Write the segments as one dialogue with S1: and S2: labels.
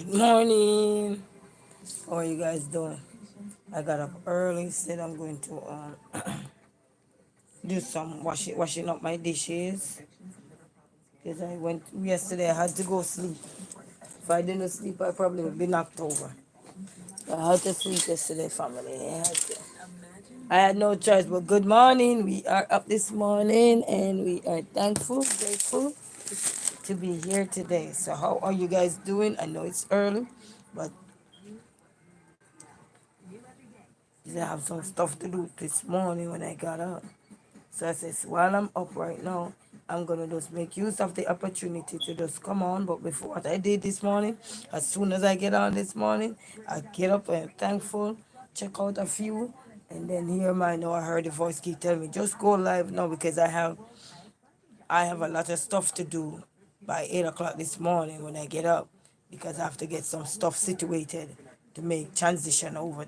S1: Morning. How are you guys doing? I got up early. Said I'm going to do some washing up my dishes because I went yesterday. I had to go sleep. If I didn't sleep, I probably would be knocked over. I had to sleep yesterday, family. I had no choice. But good morning. We are up this morning, and we are thankful, grateful to be here today. So how are you guys doing? I know it's early, but I have some stuff to do this morning when I got up. So I says, while I'm up right now, I'm gonna just make use of the opportunity to just come on. But before what I did this morning, as soon as I get on this morning, I get up and thankful, check out a few, and then here my know I heard the voice keep telling me just go live now because I have a lot of stuff to do by 8 o'clock this morning when I get up because I have to get some stuff situated to make transition over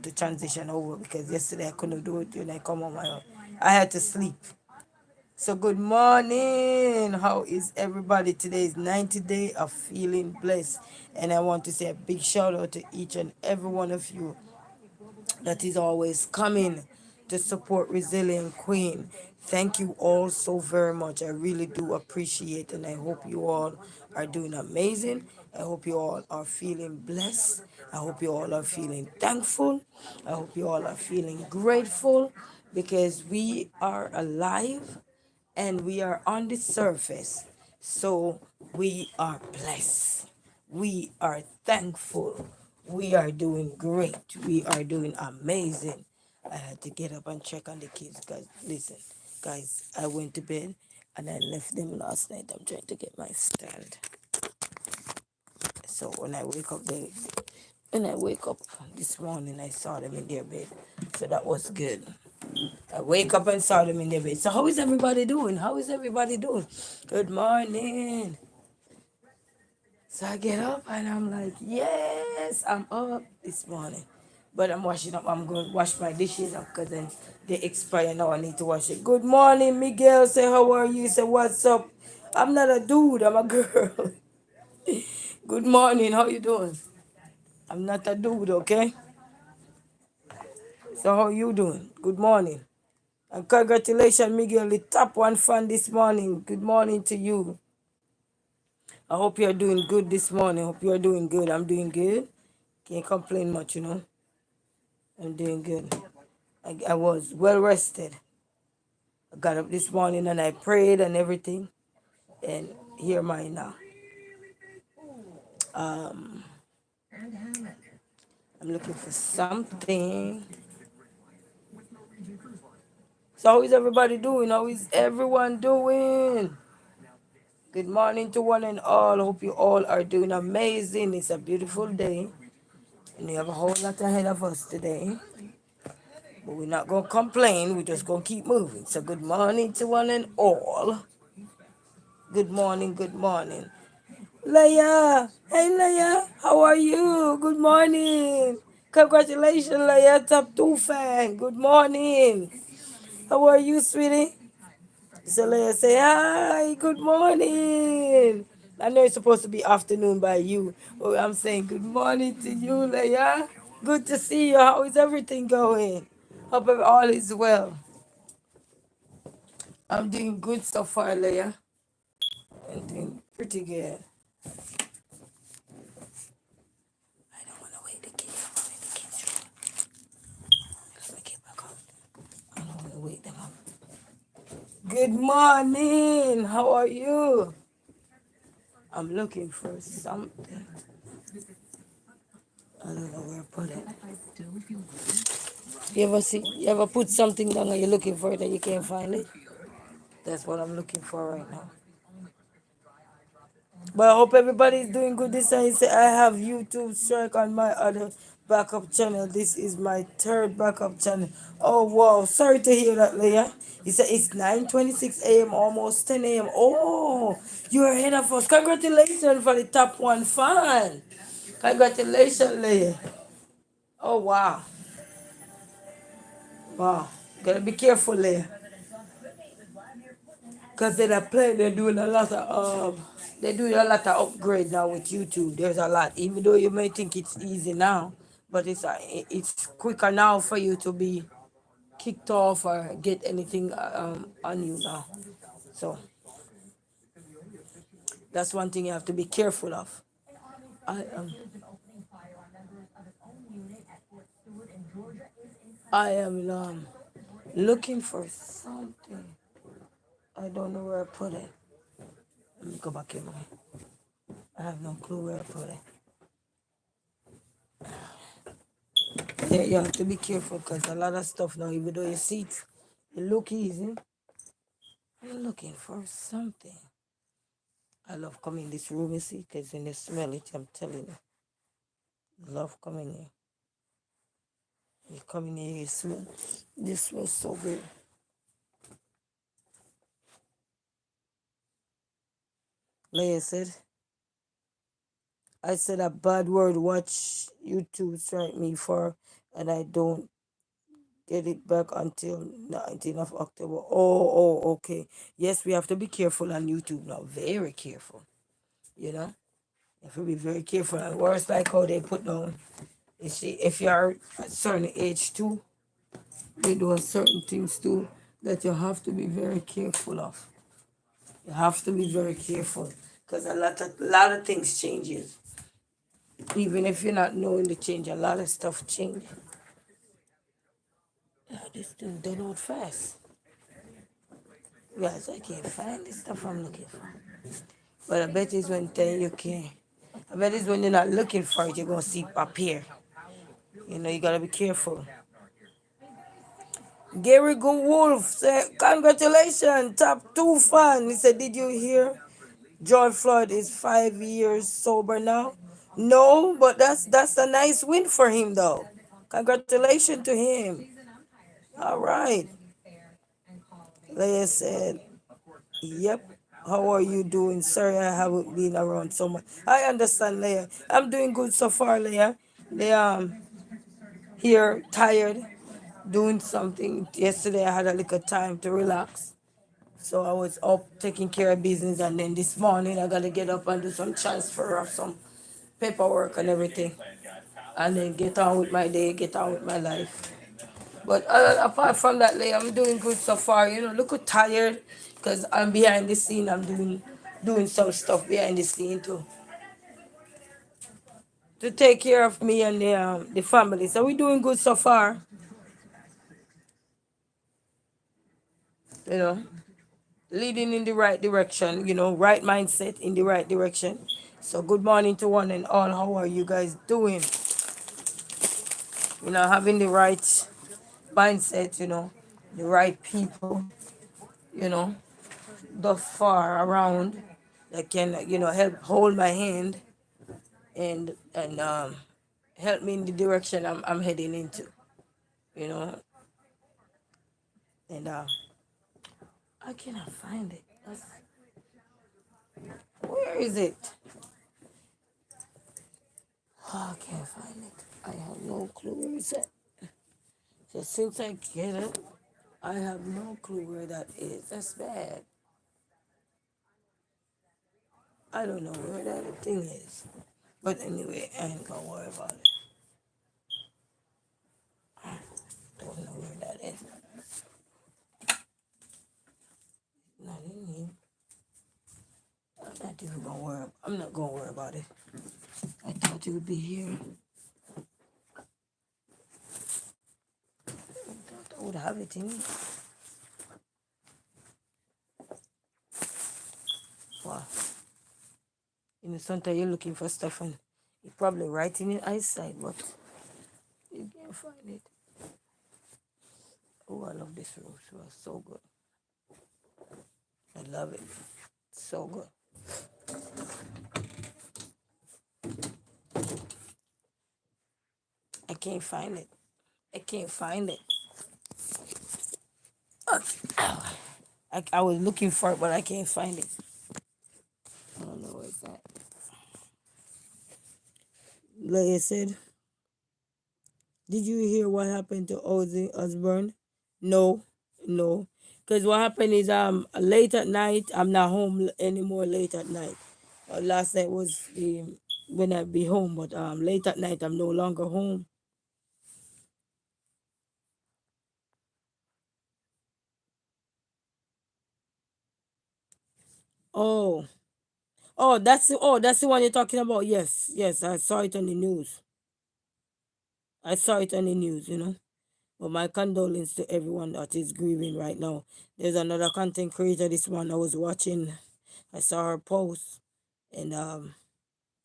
S1: because yesterday I couldn't do it when I come on my own. I had to sleep. So good morning. How is everybody? Today is 90 day of feeling blessed. And I want to say a big shout out to each and every one of you that is always coming to support Resilient Queen. Thank you all so very much. I really do appreciate and I hope you all are doing amazing. I hope you all are feeling blessed. I hope you all are feeling thankful. I hope you all are feeling grateful because we are alive and we are on the surface. So we are blessed. We are thankful. We are doing great. We are doing amazing. I had to get up and check on the kids, guys. Listen, guys, I went to bed and I left them last night. I'm trying to get my stand. So when I wake up this morning, I saw them in their bed. So that was good. I wake up and saw them in their bed. So how is everybody doing? How is everybody doing? Good morning. So I get up and I'm like, yes, I'm up this morning. But I'm washing up. I'm going to wash my dishes up because then they expire now. I need to wash it. Good morning, Miguel. Say, how are you? Say, what's up? I'm not a dude. I'm a girl. Good morning. How you doing? I'm not a dude, okay? So how you doing? Good morning. And congratulations, Miguel, the top one fan this morning. Good morning to you. I hope you're doing good this morning. Hope you're doing good. I'm doing good. Can't complain much. I'm doing good. I was well rested. I got up this morning and I prayed and everything. And here am I now. Um, I'm looking for something. So how is everybody doing? How is everyone doing? Good morning to one and all. Hope you all are doing amazing. It's a beautiful day. And we have a whole lot ahead of us today. But we're not going to complain. We're just going to keep moving. So good morning to one and all. Good morning. Good morning. Leia. Hey, Leia. How are you? Good morning. Congratulations, Leia. Top 2 fan. Good morning. How are you, sweetie? So Leia say, hi. Good morning. I know it's supposed to be afternoon by you. But I'm saying good morning to you, Leia. Good to see you. How is everything going? Hope all is well. I'm doing good so far, Leia. I'm doing pretty good. I don't want to wake the kids up. I'm in the kids' room. Let me get back up. I don't want to wake them up. Good morning. How are you? I'm looking for something. I don't know where I put it. You ever put something down and you're looking for it and you can't find it? That's what I'm looking for right now. But I hope everybody's doing good. This time, say I have YouTube strike on my other backup channel. This is my third backup channel. Oh wow, sorry to hear that, Leah. He said it's 9:26 a.m. almost 10 a.m. Oh, you're ahead of us. Congratulations for the top 1 fan. Congratulations, Leah. Oh wow. Wow. Gotta be careful, Leah. Cause they're doing a lot of they're doing a lot of upgrade now with YouTube. There's a lot, even though you may think it's easy now, but it's quicker now for you to be kicked off or get anything on you now. So that's one thing you have to be careful of. I am I am looking for something. I don't know where I put it. Let me go back in. I have no clue where I put it. Yeah, you have to be careful because a lot of stuff now, even though you see it, it look easy. I'm looking for something. I love coming in this room, you see, because when you smell it, I'm telling you, love coming here. You come in here, you smell. This smells so good. Like I said a bad word, watch YouTube strike me for, and I don't get it back until 19th of October. Okay. Yes, we have to be careful on YouTube now. Very careful. You know? You have to be very careful. And worse, like how they put down, you see, if you are a certain age too, they do certain things too that you have to be very careful of. You have to be very careful because a lot of things changes. Even if you're not knowing the change, a lot of stuff change. Yeah, this thing done out fast. Guys, I can't find the stuff I'm looking for. But I bet it's when you can. I bet it's when you're not looking for it, you're gonna see it appear. You know, you gotta be careful. Gary Good Wolf said, congratulations, top 2 fan. He said, did you hear? George Floyd is 5 years sober now. No, but that's a nice win for him though. Congratulations to him. All right. Leah said, yep. How are you doing? Sorry, I haven't been around so much. I understand, Leah. I'm doing good so far, Leah. They here tired, doing something. Yesterday I had a little time to relax. So I was up taking care of business, and then this morning I gotta get up and do some transfer of some paperwork and everything, and then get on with my day, get on with my life. But apart from that, like, I'm doing good so far. You know, look how tired, because I'm behind the scene. I'm doing some stuff behind the scene to take care of me and the family. So we're doing good so far. You know, leading in the right direction. You know, right mindset in the right direction. So good morning to one and all. How are you guys doing? You know, having the right mindset. You know, the right people. You know, thus far around that can help hold my hand and help me in the direction I'm heading into, you know. And I cannot find it. Where is it? Oh, I can't find it. I have no clue where it's at. So since I get it, I have no clue where that is. That's bad. I don't know where that thing is. But anyway, I ain't gonna worry about it. Don't know where that is. Not in here. I'm not gonna worry about it. I thought it would be here. I thought I would have it in. Wow. You know, sometimes you're looking for stuff and you're probably right in your eyesight, but you can't find it. Oh, I love this room. It was so good. I love it. So good. I can't find it. I can't find it. I was looking for it, but I can't find it. I don't know where it's at. Like I said, did you hear what happened to Ozzy Osbourne? No, no. Because what happened is late at night I'm not home anymore late at night. Last night was when I be home, but late at night I'm no longer home. Oh, that's the one you're talking about. Yes, yes, I saw it on the news. I saw it on the news. But my condolence to everyone that is grieving right now. There's another content creator. This one I was watching. I saw her post, and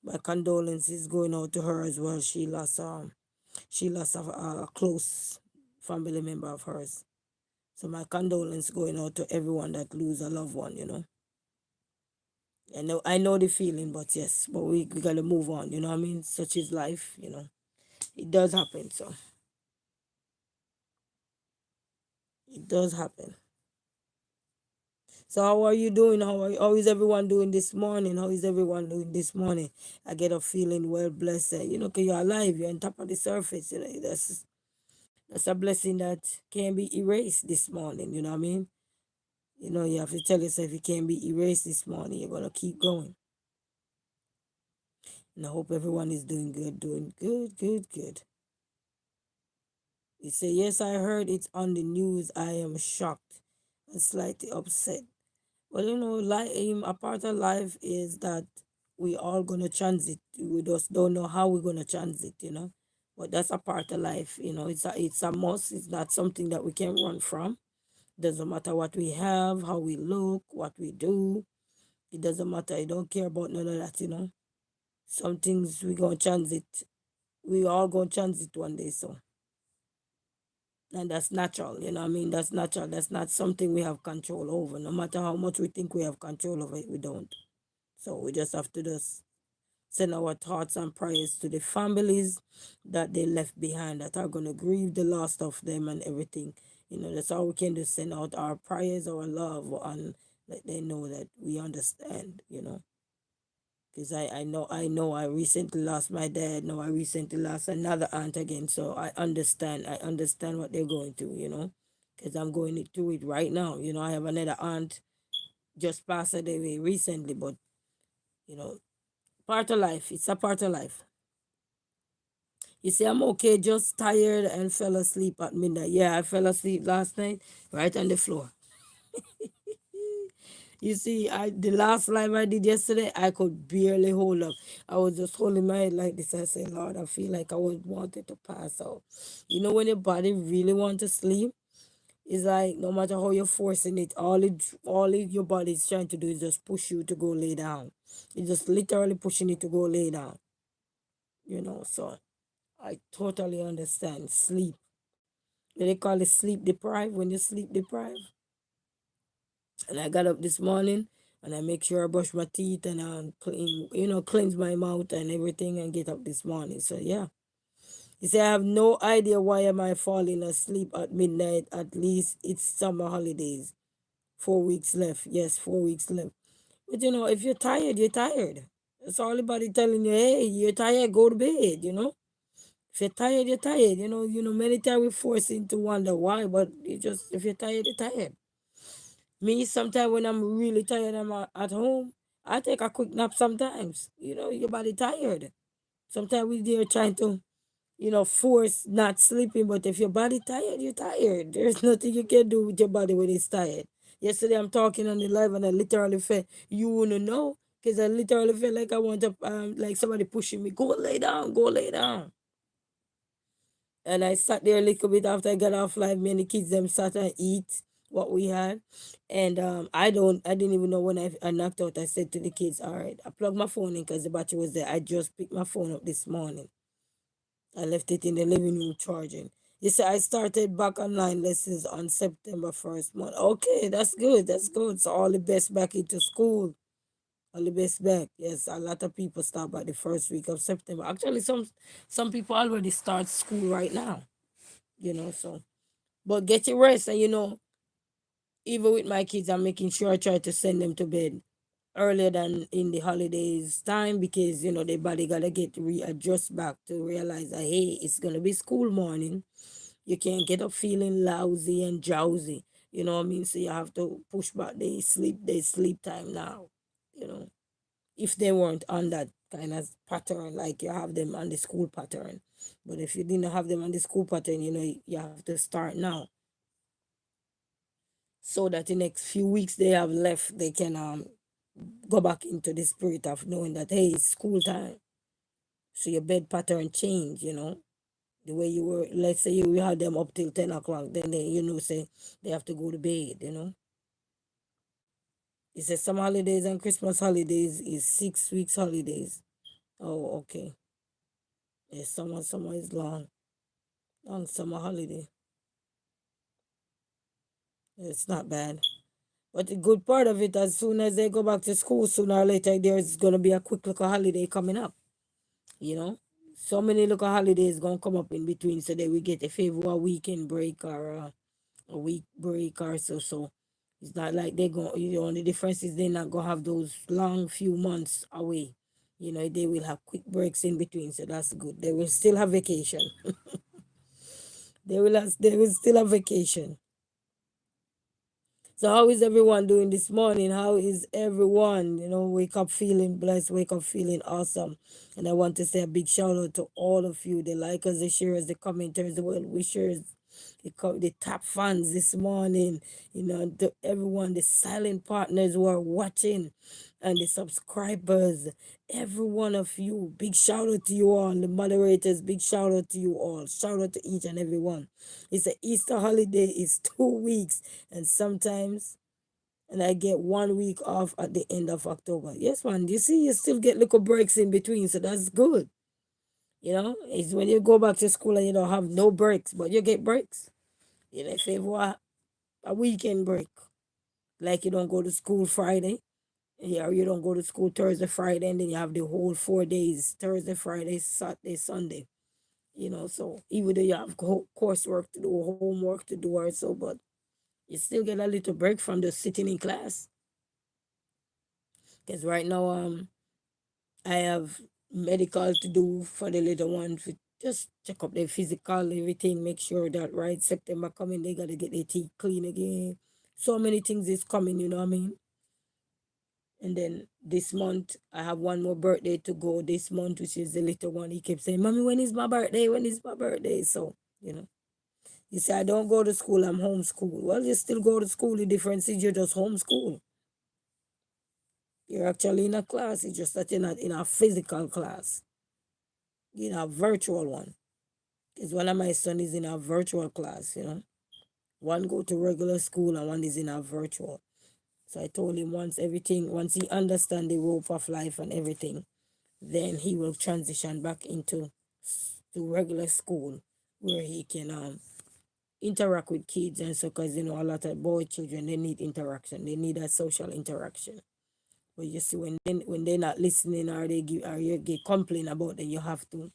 S1: my condolences going out to her as well. She lost a close family member of hers. So my condolence going out to everyone that lose a loved one. I know the feeling, but yes, but we gotta move on, you know what I mean? Such is life. It does happen, so it does happen. So how are you doing? How is everyone doing this morning? How is everyone doing this morning? I get a feeling well blessed, because you're alive, you're on top of the surface, that's a blessing that can't be erased this morning, you know what I mean? You have to tell yourself you can't be erased this morning. You're gonna keep going. And I hope everyone is doing good, good, good. You say, yes, I heard it's on the news. I am shocked and slightly upset. Well, a part of life is that we all gonna transit. We just don't know how we're gonna transit. But that's a part of life. It's a must. It's not something that we can run from. Doesn't matter what we have, how we look, what we do. It doesn't matter. I don't care about none of that. Some things we gonna transit. We all gonna transit one day. So, and that's natural. You know what I mean? That's natural. That's not something we have control over. No matter how much we think we have control over it, we don't. So we just have to just send our thoughts and prayers to the families that they left behind that are going to grieve the loss of them and everything. That's all we can do, send out our prayers, our love, and let them know that we understand. Because I recently lost my dad. Now I recently lost another aunt again. So I understand what they're going through. Because I'm going through it right now. I have another aunt just passed away recently, but you know, part of life. It's a part of life. You see, I'm okay, just tired and fell asleep at midnight. Yeah, I fell asleep last night right on the floor. You see, the last live I did yesterday, I could barely hold up. I was just holding my head like this. I said, Lord, I feel like I was wanted to pass out. When your body really wants to sleep, it's like no matter how you're forcing it, your body is trying to do is just push you to go lay down. It's just literally pushing you to go lay down. So I totally understand. Sleep. They call it sleep deprived when you sleep deprived. And I got up this morning and I make sure I brush my teeth and cleanse my mouth and everything and get up this morning. So yeah. You see, I have no idea why am I falling asleep at midnight. At least it's summer holidays. 4 weeks left. Yes, 4 weeks left. But if you're tired, you're tired. It's all about it telling you, hey, you're tired, go to bed. If you're tired, you're tired. Many times we force into wonder why, but if you're tired, you're tired. Me, sometimes when I'm really tired, I'm at home, I take a quick nap sometimes. Your body tired. Sometimes we there trying to, force not sleeping, but if your body tired, you're tired. There's nothing you can do with your body when it's tired. Yesterday, I'm talking on the live and I literally felt, you wouldn't know, because I literally felt like I want to, like somebody pushing me, go lay down, go lay down. And I sat there a little bit after I got off live. Me and the kids them sat and eat what we had. And I didn't even know when I knocked out. I said to the kids, all right, I plugged my phone in because the battery was there. I just picked my phone up this morning. I left it in the living room charging. You see, I started back online lessons on September 1st month. Okay, that's good. That's good. So all the best back into school. All the best back. Yes, a lot of people start by the first week of September. Actually, some people already start school right now. So but get your rest. And even with my kids, I'm making sure I try to send them to bed earlier than in the holidays time, because their body gotta get readjust back to realize that, hey, it's gonna be school morning. You can't get up feeling lousy and drowsy. You know what I mean? So you have to push back their sleep time now, you know, if they weren't on that kind of pattern, like you have them on the school pattern. But if you didn't have them on the school pattern, you have to start now so that the next few weeks they have left, they can go back into the spirit of knowing that, hey, it's school time. So your bed pattern change. The way you were, let's say you had them up till 10 o'clock, then say they have to go to bed. It says some holidays and Christmas holidays is 6 weeks holidays. Oh, okay. Yes, summer is long summer holiday. It's not bad. But the good part of it, as soon as they go back to school, sooner or later, there's gonna be a quick little holiday coming up. You know, so many little holidays gonna come up in between, so that we get a favor a weekend break or a week break or so. So it's not like they go. The difference is they're not gonna have those long few months away. They will have quick breaks in between, so that's good. They will still have vacation. They will still have vacation. So how is everyone doing this morning? How is everyone? Wake up feeling blessed, wake up feeling awesome. And I want to say a big shout out to all of you, the likers, the sharers, the commenters, the well wishers, the top fans this morning, to everyone, the silent partners who are watching, and the subscribers, every one of you. Big shout out to you all, the moderators, big shout out to you all. Shout out to each and every one. It's the Easter holiday, it's 2 weeks, and sometimes, and I get 1 week off at the end of October. Yes, man, you see, you still get little breaks in between, so that's good. It's when you go back to school and you don't have no breaks, but you get breaks. If you have a weekend break, like you don't go to school Friday, or you don't go to school Thursday, Friday, and then you have the whole 4 days, Thursday, Friday, Saturday, Sunday. So even though you have coursework to do, homework to do or so, but you still get a little break from the sitting in class. Because right now, I have medical to do for the little ones. Just check up their physical, everything, make sure that right September coming, they gotta get their teeth clean again. So many things is coming, you know what I mean? And then this month, I have one more birthday to go this month, which is the little one. He kept saying, Mommy, when is my birthday? When is my birthday? So, you say, I don't go to school, I'm homeschool. Well, you still go to school. The difference is you're just homeschool. You're actually in a class. It's just that you're not in a physical class. You're in a virtual one. Because one of my son is in a virtual class. One go to regular school and one is in a virtual. So I told him once he understand the rope of life and everything, then he will transition back into to regular school where he can interact with kids and so, because a lot of boy children, they need interaction, they need a social interaction. But you see, when they're not listening, or you get complain about them, you have to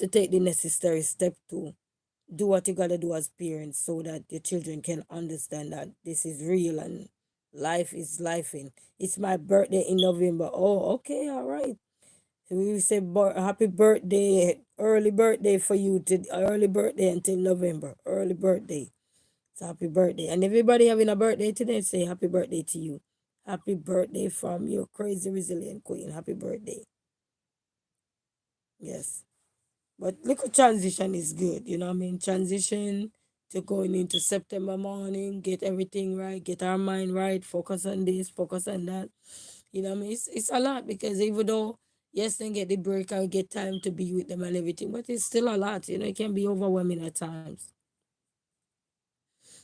S1: take the necessary step to do what you gotta do as parents, so that your children can understand that this is real and life is life. In it's my birthday in November. Oh, okay, all right. So we say happy birthday, early birthday for you, to early birthday until November, early birthday. So happy birthday. And everybody having a birthday today, say happy birthday to you. Happy birthday from your crazy resilient queen. Happy birthday. Yes. But little transition is good, you know what I mean? Transition to going into September morning, get everything right, get our mind right, focus on this, focus on that. You know what I mean? It's a lot, because even though, yes, they get the break and get time to be with them and everything, but it's still a lot. It can be overwhelming at times.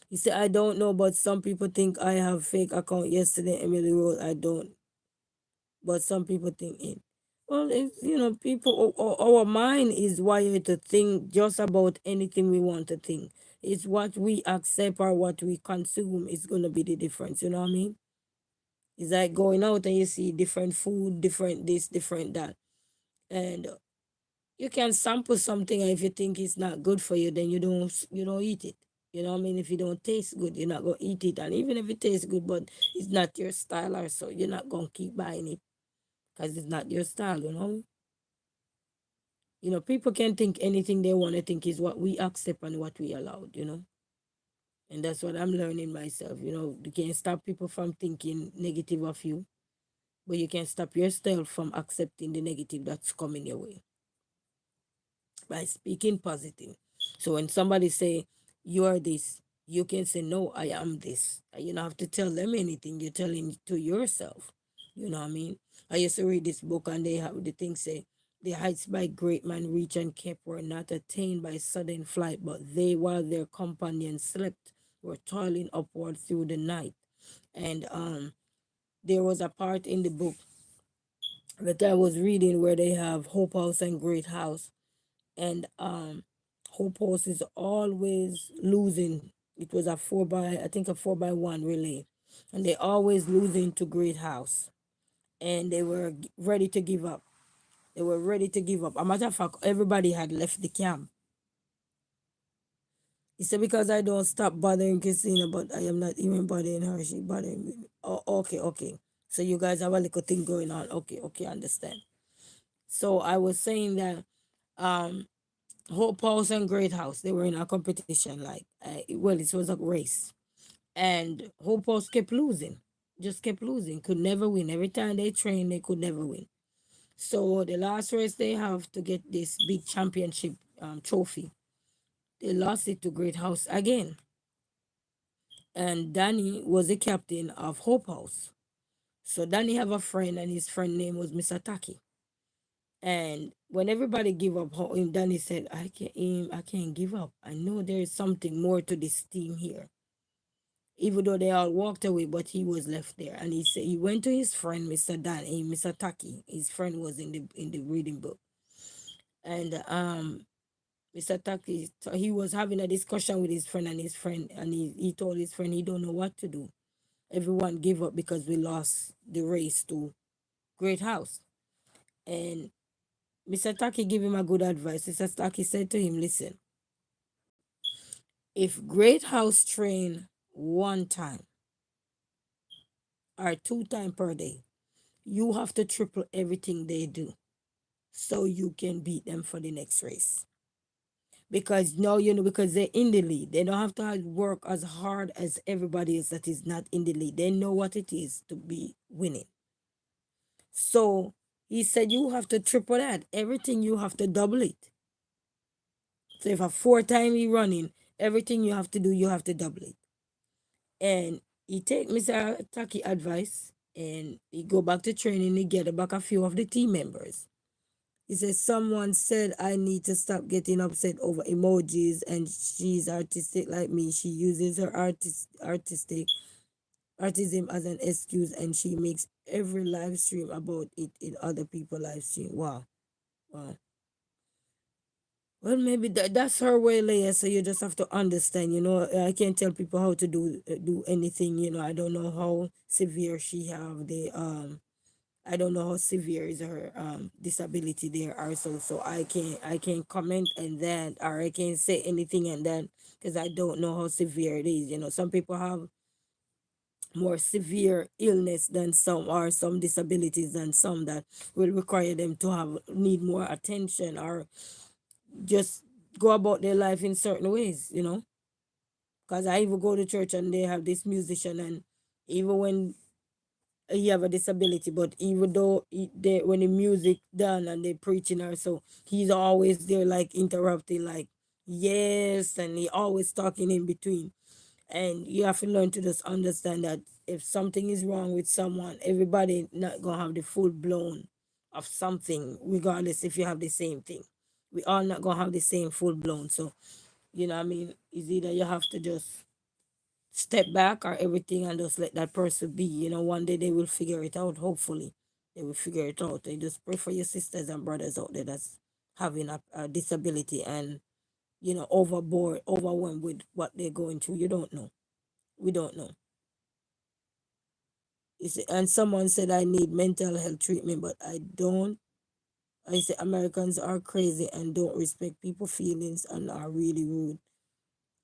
S1: You see, I don't know, but some people think I have fake account yesterday. Emily wrote, I don't, but some people think it. Well, if people, our mind is wired to think just about anything we want to think. It's what we accept or what we consume is gonna be the difference. You know what I mean? It's like going out and you see different food, different this, different that, and you can sample something, and if you think it's not good for you, then you don't eat it. You know what I mean? If it don't taste good, you're not gonna eat it, and even if it tastes good, but it's not your style, or so, you're not gonna keep buying it because it's not your style. People can think anything they want to think is what we accept and what we allowed. And that's what I'm learning myself. You can't stop people from thinking negative of you, but you can stop yourself from accepting the negative that's coming your way by speaking positive. So when somebody say you are this, you can say no, I am this. You don't have to tell them anything. You're telling to yourself. You know what I mean? I used to read this book and they have the thing say the heights by great man reach and kept were not attained by sudden flight, but they while their companions slept were toiling upward through the night. And there was a part in the book that I was reading where they have Hope House and Great House, and Hope Horse is always losing. It was a 4 by, I think, a 4 by 1 relay, and they always losing to Great House, and they were ready to give up. They were ready to give up. A matter of fact, everybody had left the camp. He said, because I don't stop bothering Christina, but I am not even bothering her. She bothering me. Oh, okay, okay. So you guys have a little thing going on. Okay, okay, understand. So I was saying that um Hope House and Great House, they were in a competition, like, well, it was a race. And Hope House kept losing, just kept losing, could never win. Every time they trained, they could never win. So the last race they have to get this big championship trophy, they lost it to Great House again. And Danny was the captain of Hope House. So Danny have a friend, and his friend name was Mr. Taki. And when everybody give up, Danny said, I can't give up. I know there is something more to this team here. Even though they all walked away, but he was left there. And he said he went to his friend, Mr. Danny, Mr. Taki. His friend was in the reading book. And Mr. Taki, he was having a discussion with his friend, and he told his friend he don't know what to do. Everyone gave up because we lost the race to Great House. And Mr. Taki gave him a good advice. Mr. Taki said to him, listen, if Great House train 1 time or 2 time per day, you have to triple everything they do so you can beat them for the next race. Because now because they're in the lead. They don't have to work as hard as everybody else that is not in the lead. They know what it is to be winning. So he said you have to triple that. Everything you have to double it. So if a 4 time you running, everything you have to do, you have to double it. And he take Mr. Taki advice, and he go back to training. He get back a few of the team members. He says someone said I need to stop getting upset over emojis, and she's artistic like me. She uses her artistic artism as an excuse, and she makes every live stream about it in other people live stream. Wow, wow. Well, maybe that's her way, Leia. So you just have to understand. I can't tell people how to do anything. I don't know how severe she have the I don't know how severe is her disability there also. So I can't comment and that, or I can't say anything and that, because I don't know how severe it is. Some people have more severe illness than some, or some disabilities than some, that will require them to need more attention, or just go about their life in certain ways. Because I even go to church and they have this musician, and even when he have a disability, but even though when the music done and they preaching or so, he's always there, like interrupting, like, yes, and he always talking in between. And you have to learn to just understand that if something is wrong with someone, everybody not gonna have the full blown of something, regardless if you have the same thing. We all not gonna have the same full blown. So what I mean, is either you have to just step back or everything and just let that person be. One day they will figure it out. Hopefully they will figure it out. And just pray for your sisters and brothers out there that's having a disability, and overwhelmed with what they're going through. You don't know. We don't know. You see, and someone said I need mental health treatment, but I don't. I say Americans are crazy and don't respect people's feelings and are really rude.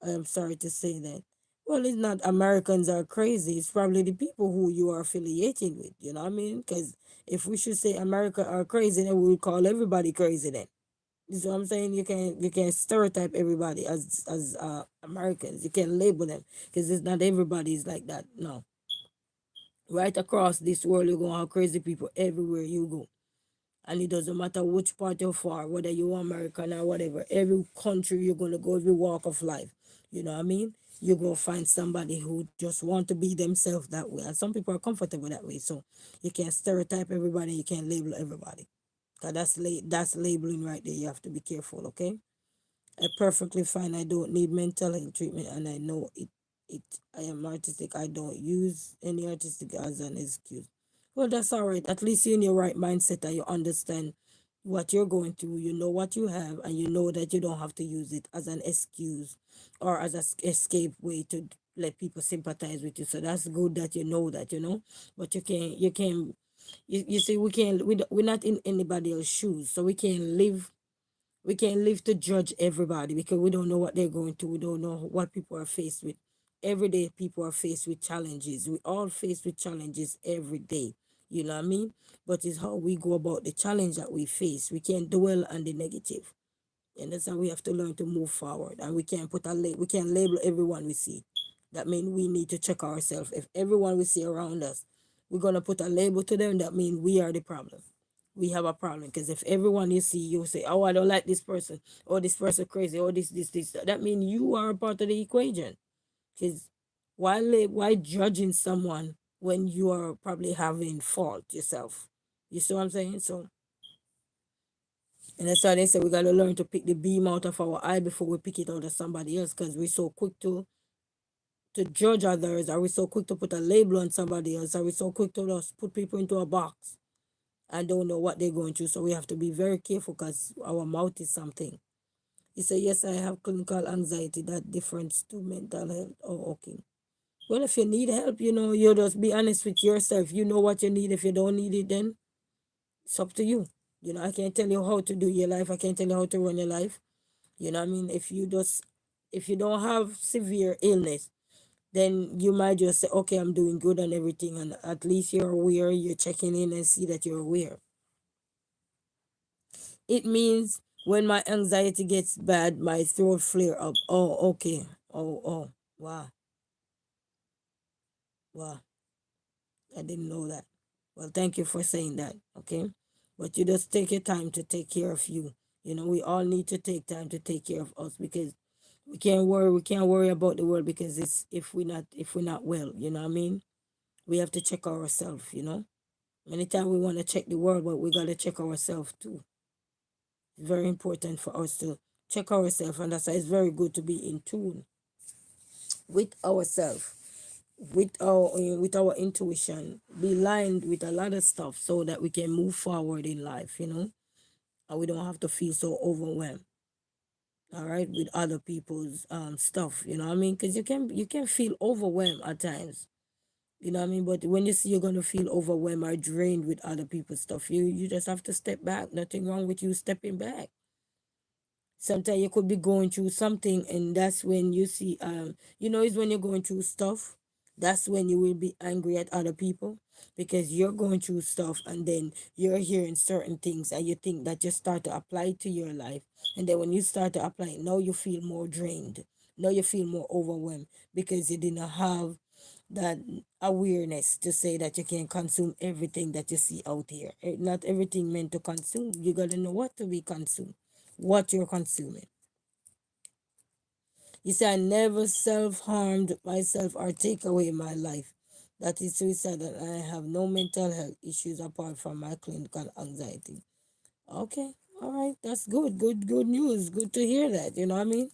S1: I am sorry to say that. Well, it's not Americans are crazy. It's probably the people who you are affiliating with. You know what I mean? Because if we should say America are crazy, then we would call everybody crazy then. This is what I'm saying. You can stereotype everybody as Americans. You can label them because it's not everybody is like that. No, right across this world, you're gonna have crazy people everywhere you go, and it doesn't matter which part you're for, whether you're American or whatever. Every country you're gonna go, every walk of life. You know what I mean? You're gonna find somebody who just want to be themselves that way, and some people are comfortable that way. So you can't stereotype everybody. You can't label everybody. 'Cause that's labeling right there. You have to be careful. Okay. I perfectly fine. I don't need mental health treatment, and I know it. It. I am artistic. I don't use any artistic as an excuse. Well, that's all right. At least you're in your right mindset and you understand what you're going through. You know what you have, and you know that you don't have to use it as an excuse or as an escape way to let people sympathize with you. So that's good that you know that. But you see, we're not in anybody else's shoes, so we can't live to judge everybody because we don't know what they're going through. We don't know what people are faced with. Every day, people are faced with challenges. We all face with challenges every day. You know what I mean? But it's how we go about the challenge that we face. We can't dwell on the negative. And that's how we have to learn to move forward. And we can't label everyone we see. That means we need to check ourselves. If everyone we see around us, we're gonna put a label to them, that means we are the problem. We have a problem. Because if everyone you see, you say, oh, I don't like this person, or this person crazy, or this, that means you are a part of the equation. Because why judging someone when you are probably having fault yourself? You see what I'm saying? So, and that's why they say we got to learn to pick the beam out of our eye before we pick it out of somebody else, because we're so quick to judge others. Are we so quick to put a label on somebody else? Are we so quick to just put people into a box and don't know what they're going through? So we have to be very careful because our mouth is something. He said, yes, I have clinical anxiety. That difference to mental health. Oh, okay. Well, if you need help, you just be honest with yourself. You know what you need. If you don't need it, then it's up to you. I can't tell you how to do your life. I can't tell you how to run your life. You know what I mean? If you don't have severe illness, then you might just say, okay, I'm doing good and everything. And at least you're aware, you're checking in and see that you're aware. It means when my anxiety gets bad, my throat flare up. Oh, okay. Oh, wow. Wow. I didn't know that. Well, thank you for saying that. Okay. But you just take your time to take care of you. We all need to take time to take care of us, because we can't worry about the world, because it's if we're not well, you know what I mean? We have to check ourselves. Anytime we want to check the world, but we gotta check ourselves too. It's very important for us to check ourselves, and that's why it's very good to be in tune with ourselves, with our intuition, be lined with a lot of stuff so that we can move forward in life, and we don't have to feel so overwhelmed. All right, with other people's stuff, you know what I mean? Because you can feel overwhelmed at times. You know what I mean? But when you see you're gonna feel overwhelmed or drained with other people's stuff, you just have to step back. Nothing wrong with you stepping back. Sometimes you could be going through something, and that's when you see it's when you're going through stuff, that's when you will be angry at other people, because you're going through stuff and then you're hearing certain things and you think that you start to apply it to your life, and then when you start to apply it, now you feel more drained, now you feel more overwhelmed, because you didn't have that awareness to say that you can consume everything that you see out here. Not everything meant to consume. You got to know what to be consumed, what you're consuming. You say, I never self harmed myself or take away my life. That is suicide, and I have no mental health issues apart from my clinical anxiety. Okay, all right, that's good. Good news. Good to hear that. You know what I mean?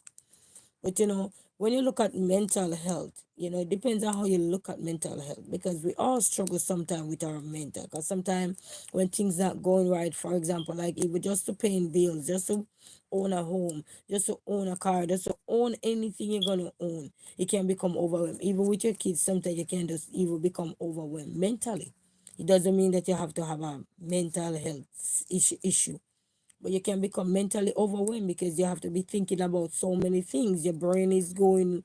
S1: But when you look at mental health, it depends on how you look at mental health, because we all struggle sometimes with our mental. Because sometimes when things not going right, for example, like even just to paying bills, just to own a home, just to own a car, just to own anything you're gonna own, it can become overwhelmed. Even with your kids, sometimes you can just even become overwhelmed mentally. It doesn't mean that you have to have a mental health issue, but you can become mentally overwhelmed because you have to be thinking about so many things. Your brain is going,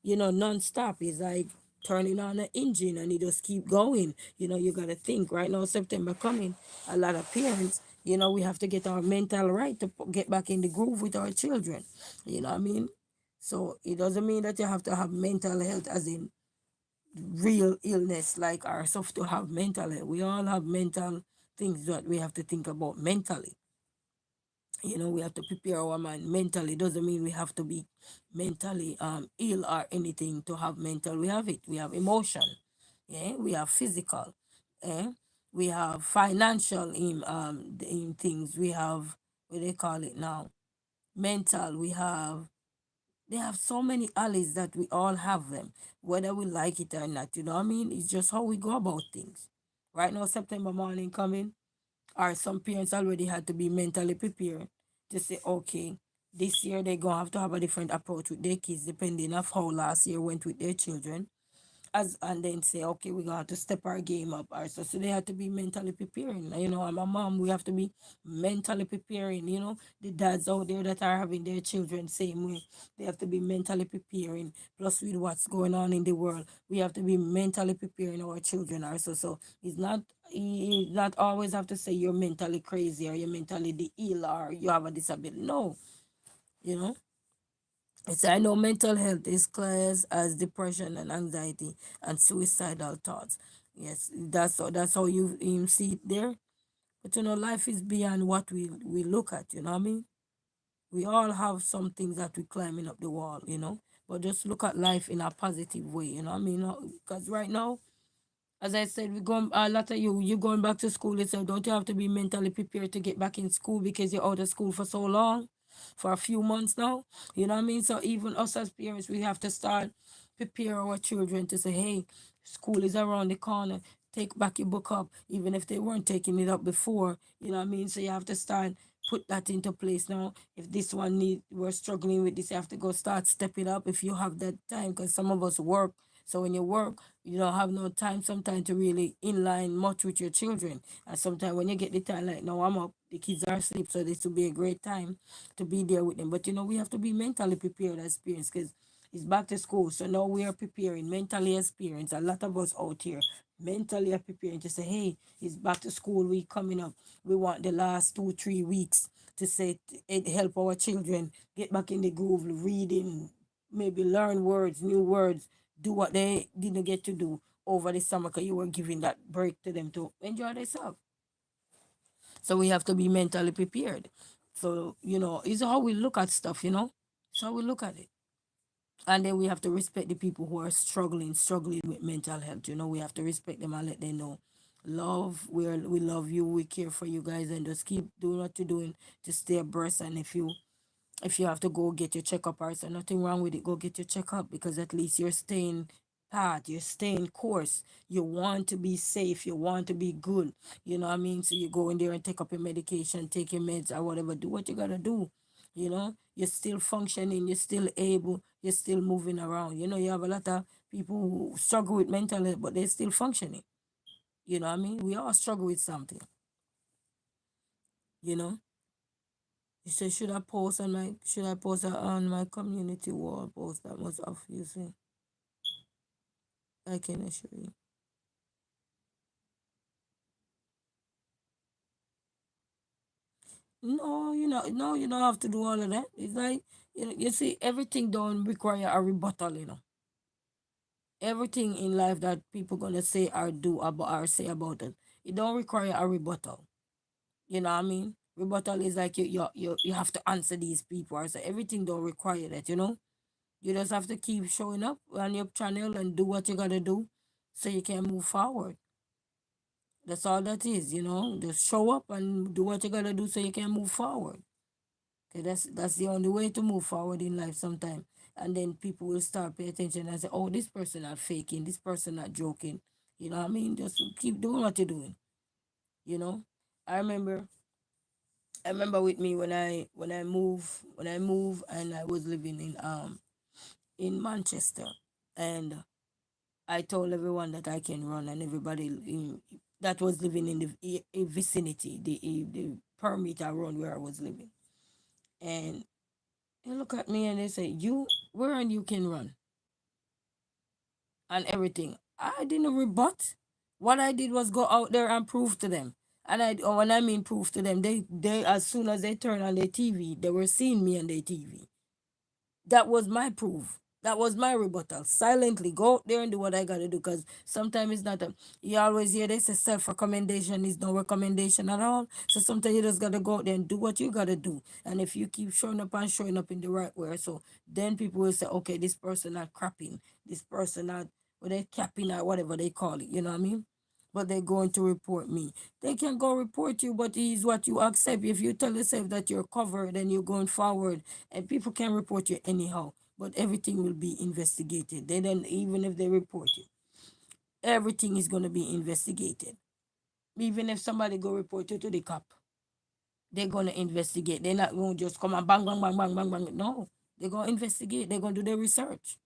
S1: non-stop. It's like turning on an engine and it just keep going. You got to think. Right now, September coming, a lot of parents, We have to get our mental right to get back in the groove with our children. You know what I mean? So it doesn't mean that you have to have mental health as in real illness like ourselves to have mental health. We all have mental things that we have to think about mentally. We have to prepare our mind mentally. Doesn't mean we have to be mentally ill or anything to have mental. We have it. We have emotion. Yeah, we have physical. Yeah, we have financial in things. We have what they call it now. Mental. They have so many alleys that we all have them, whether we like it or not. You know what I mean? It's just how we go about things. Right now, September morning coming, or some parents already had to be mentally prepared to say, okay, this year they're gonna have to have a different approach with their kids, depending of how last year went with their children, as and then say, okay, we're gonna have to step our game up also. So they have to be mentally preparing. I'm a mom, we have to be mentally preparing. The dads out there that are having their children same way, they have to be mentally preparing. Plus with what's going on in the world, we have to be mentally preparing our children also. So it's not always have to say you're mentally crazy or you're mentally ill or you have a disability. No, you know it's I know mental health is classed as depression and anxiety and suicidal thoughts. Yes, that's how you see it there. But life is beyond what we look at. You know what I mean? We all have some things that we climbing up the wall. But just look at life in a positive way. You know what I mean? Because right now, as I said, we going a lot of you going back to school. So don't you have to be mentally prepared to get back in school because you're out of school for so long, for a few months now. You know what I mean? So even us as parents, we have to start prepare our children to say, hey, school is around the corner. Take back your book up, even if they weren't taking it up before. You know what I mean? So you have to start put that into place now. If this one we're struggling with this, you have to go start step it up if you have that time, because some of us work. So when you work, you don't have no time sometimes to really inline much with your children. And sometimes when you get the time, like now I'm up, the kids are asleep, so this will be a great time to be there with them. But we have to be mentally prepared as parents because it's back to school. So now we are preparing mentally as parents. A lot of us out here mentally are preparing to say, hey, it's back to school week coming up. We want the last 2, 3 weeks to say it help our children get back in the groove, reading, maybe learn words, new words, do what they didn't get to do over the summer because you were giving that break to them to enjoy themselves. So we have to be mentally prepared. So, it's how we look at stuff. It's how we look at it. And then we have to respect the people who are struggling with mental health. We have to respect them and let them know. We love you, we care for you guys, and just keep doing what you're doing to stay abreast. And if you have to go get your checkup, or so nothing wrong with it, go get your checkup because at least you're staying path, you're staying course. You want to be safe, you want to be good. You know what I mean? So you go in there and take up your medication, take your meds or whatever, do what you gotta do. You're still functioning, you're still able, you're still moving around. You have a lot of people who struggle with mental health, but they're still functioning. You know what I mean? We all struggle with something, you know. You say, should I post on my community wall post that was off, you see? I can assure you. No, no, you don't have to do all of that. It's like, you see, everything don't require a rebuttal. Everything in life that people gonna say or do about or say about it don't require a rebuttal. You know what I mean? Rebuttal is like you have to answer these people or say everything don't require that. You just have to keep showing up on your channel and do what you gotta do so you can move forward. That's all that is. Just show up and do what you gotta do so you can move forward. Okay, that's the only way to move forward in life sometimes. And then people will start pay attention and say, oh, this person not faking, this person not joking. You know what I mean? Just keep doing what you're doing. You know? I remember I remember with me when I moved and I was living in Manchester, and I told everyone that I can run, and everybody that was living in the vicinity, the perimeter around where I was living, and they look at me and they say, "You, where and you can run and everything." I didn't rebut. What I did was go out there and prove to them. And when I mean proof to them, they as soon as they turn on their TV, they were seeing me on their TV. That was my proof. That was my rebuttal. Silently go out there and do what I gotta do. Because sometimes it's not a, you always hear they say self recommendation is no recommendation at all. So sometimes you just gotta go out there and do what you gotta do. And if you keep showing up and showing up in the right way, so then people will say, okay, this person not crapping, this person not, or they capping or whatever they call it, you know what I mean? But they're going to report me. They can go report you, but it is what you accept. If you tell yourself that you're covered and you're going forward, and people can report you anyhow, but everything will be investigated. They then, even if they report you, everything is going to be investigated. Even if somebody go report you to the cop, they're going to investigate. They're not going to just come and bang, bang, bang, bang, bang, bang. No, they're going to investigate. They're going to do their research.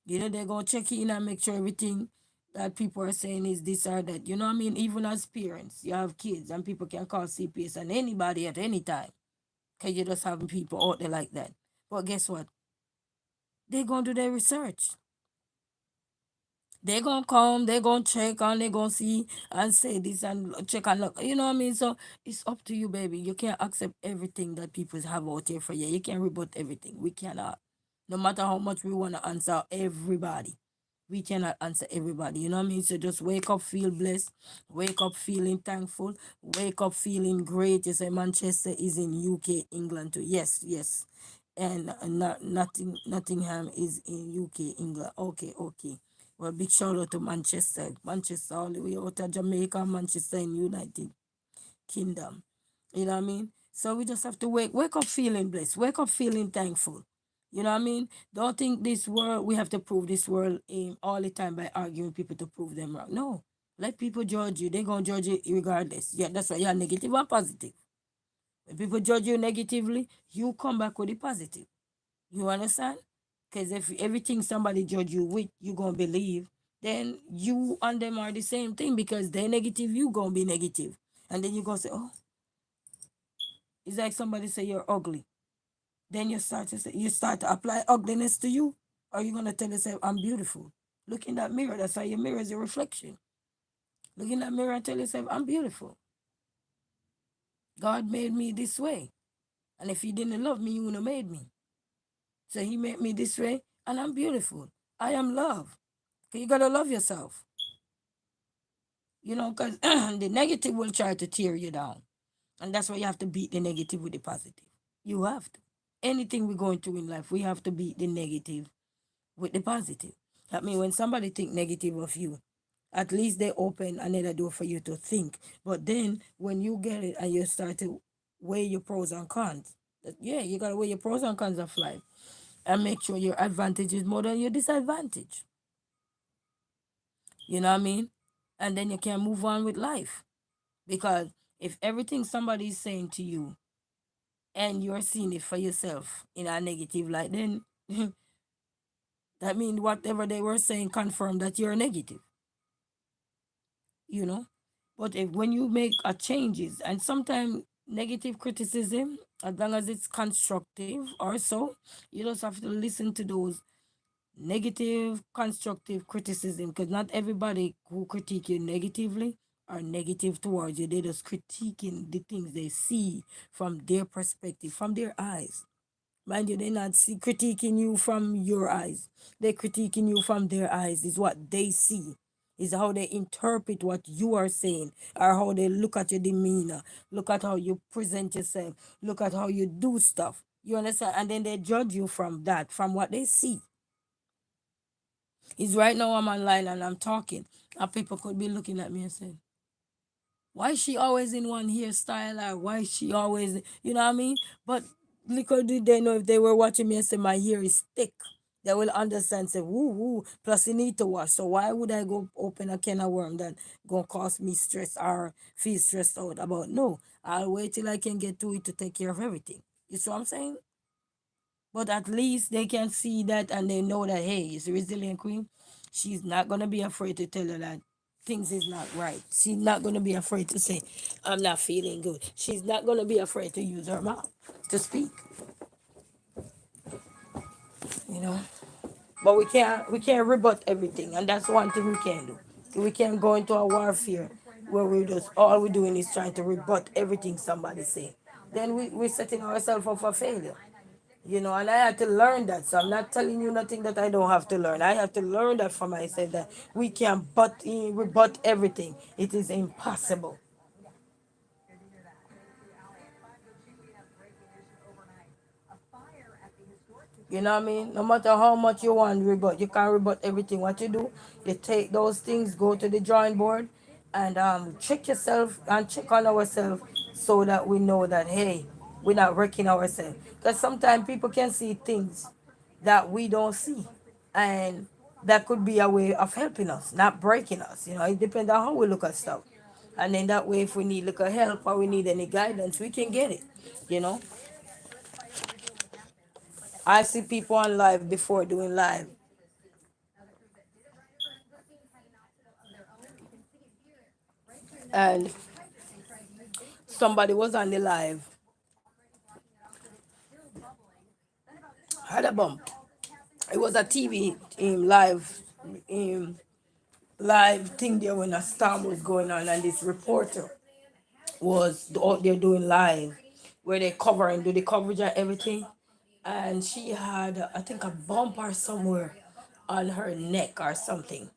S1: You know, they're going to check in and make sure everything that people are saying is this or that. You know what I mean? Even as parents, you have kids and people can call CPS and anybody at any time. Because you just having people out there like that. But guess what? They're going to do their research. They're going to come, they're going to check and they're going to see and say this and check and look. You know what I mean? So it's up to you, baby. You can't accept everything that people have out here for you. You can't rebut everything. We cannot. No matter how much we want to answer everybody, we cannot answer everybody. You know what I mean? So just wake up, feel blessed. Wake up feeling thankful. Wake up feeling great. You say Manchester is in UK, England too. Yes, yes. And Nottingham is in UK, England. Okay, okay. Well, big shout out to Manchester. Manchester all the way out of Jamaica, Manchester in United Kingdom. You know what I mean? So we just have to wake up feeling blessed, wake up feeling thankful. You know what I mean? Don't think this world, we have to prove this world all the time by arguing people to prove them wrong. No. Let people judge you. They're going to judge you regardless. Yeah, that's why you're negative and positive. When people judge you negatively, you come back with the positive. You understand? Because if everything somebody judge you with, you going to believe, then you and them are the same thing because they're negative, you going to be negative. And then you going to say, oh, it's like somebody say you're ugly. Then you start to apply ugliness to you. Or you gonna tell yourself, I'm beautiful. Look in that mirror. That's how your mirror is a reflection. Look in that mirror and tell yourself, I'm beautiful. God made me this way. And if he didn't love me, he wouldn't have made me. So he made me this way, and I'm beautiful. I am love. Okay, you gotta love yourself. You know, because the negative will try to tear you down. And that's why you have to beat the negative with the positive. You have to. Anything we're going through in life, we have to beat the negative with the positive. That means when somebody think negative of you, at least they open another door for you to think. But then when you get it and you start to weigh your pros and cons, yeah, you gotta weigh your pros and cons of life and make sure your advantage is more than your disadvantage. You know what I mean? And then you can move on with life. Because if everything somebody is saying to you and you're seeing it for yourself in a negative light, then that means whatever they were saying confirm that you're negative, you know. But if when you make a changes and sometimes negative criticism, as long as it's constructive or so, you just have to listen to those negative constructive criticism because not everybody who critique you negatively are negative towards you. They're just critiquing the things they see from their perspective, from their eyes. Mind you, they're not critiquing you from your eyes. They're critiquing you from their eyes. Is what they see. Is how they interpret what you are saying, or how they look at your demeanor, look at how you present yourself, look at how you do stuff. You understand? And then they judge you from that, from what they see. Is right now I'm online and I'm talking, and people could be looking at me and saying, why is she always in one hairstyle, or why is she always, you know what I mean? But little did they know if they were watching me and say my hair is thick, they will understand, say, woo, woo, plus you need to wash. So why would I go open a can of worm that gonna cause me stress or feel stressed out about? No, I'll wait till I can get to it to take care of everything. You see what I'm saying? But at least they can see that and they know that, hey, it's a resilient queen. She's not going to be afraid to tell her that things is not right. She's not going to be afraid to say, I'm not feeling good. She's not going to be afraid to use her mouth to speak, you know. But we can't rebut everything. And that's one thing we can't do. We can't go into a warfare where we just all we're doing is trying to rebut everything somebody say, then we're setting ourselves up for failure. And I had to learn that. So I'm not telling you nothing that I don't have to learn. I have to learn that for myself, that we can rebut everything. It is impossible. You know what I mean? No matter how much you want to rebut, you can't rebut everything. What you do, you take those things, go to the drawing board, and check yourself and check on ourselves, so that we know that, hey, we're not wrecking ourselves. Because sometimes people can see things that we don't see, and that could be a way of helping us, not breaking us. It depends on how we look at stuff. And then that way, if we need little help or we need any guidance, we can get it. You know, I see people on live before doing live, and somebody was on the live, had a bump. It was a TV live thing there when a storm was going on, and this reporter was out there doing live, where they do the coverage and everything. And she had, I think, a bump or somewhere on her neck or something.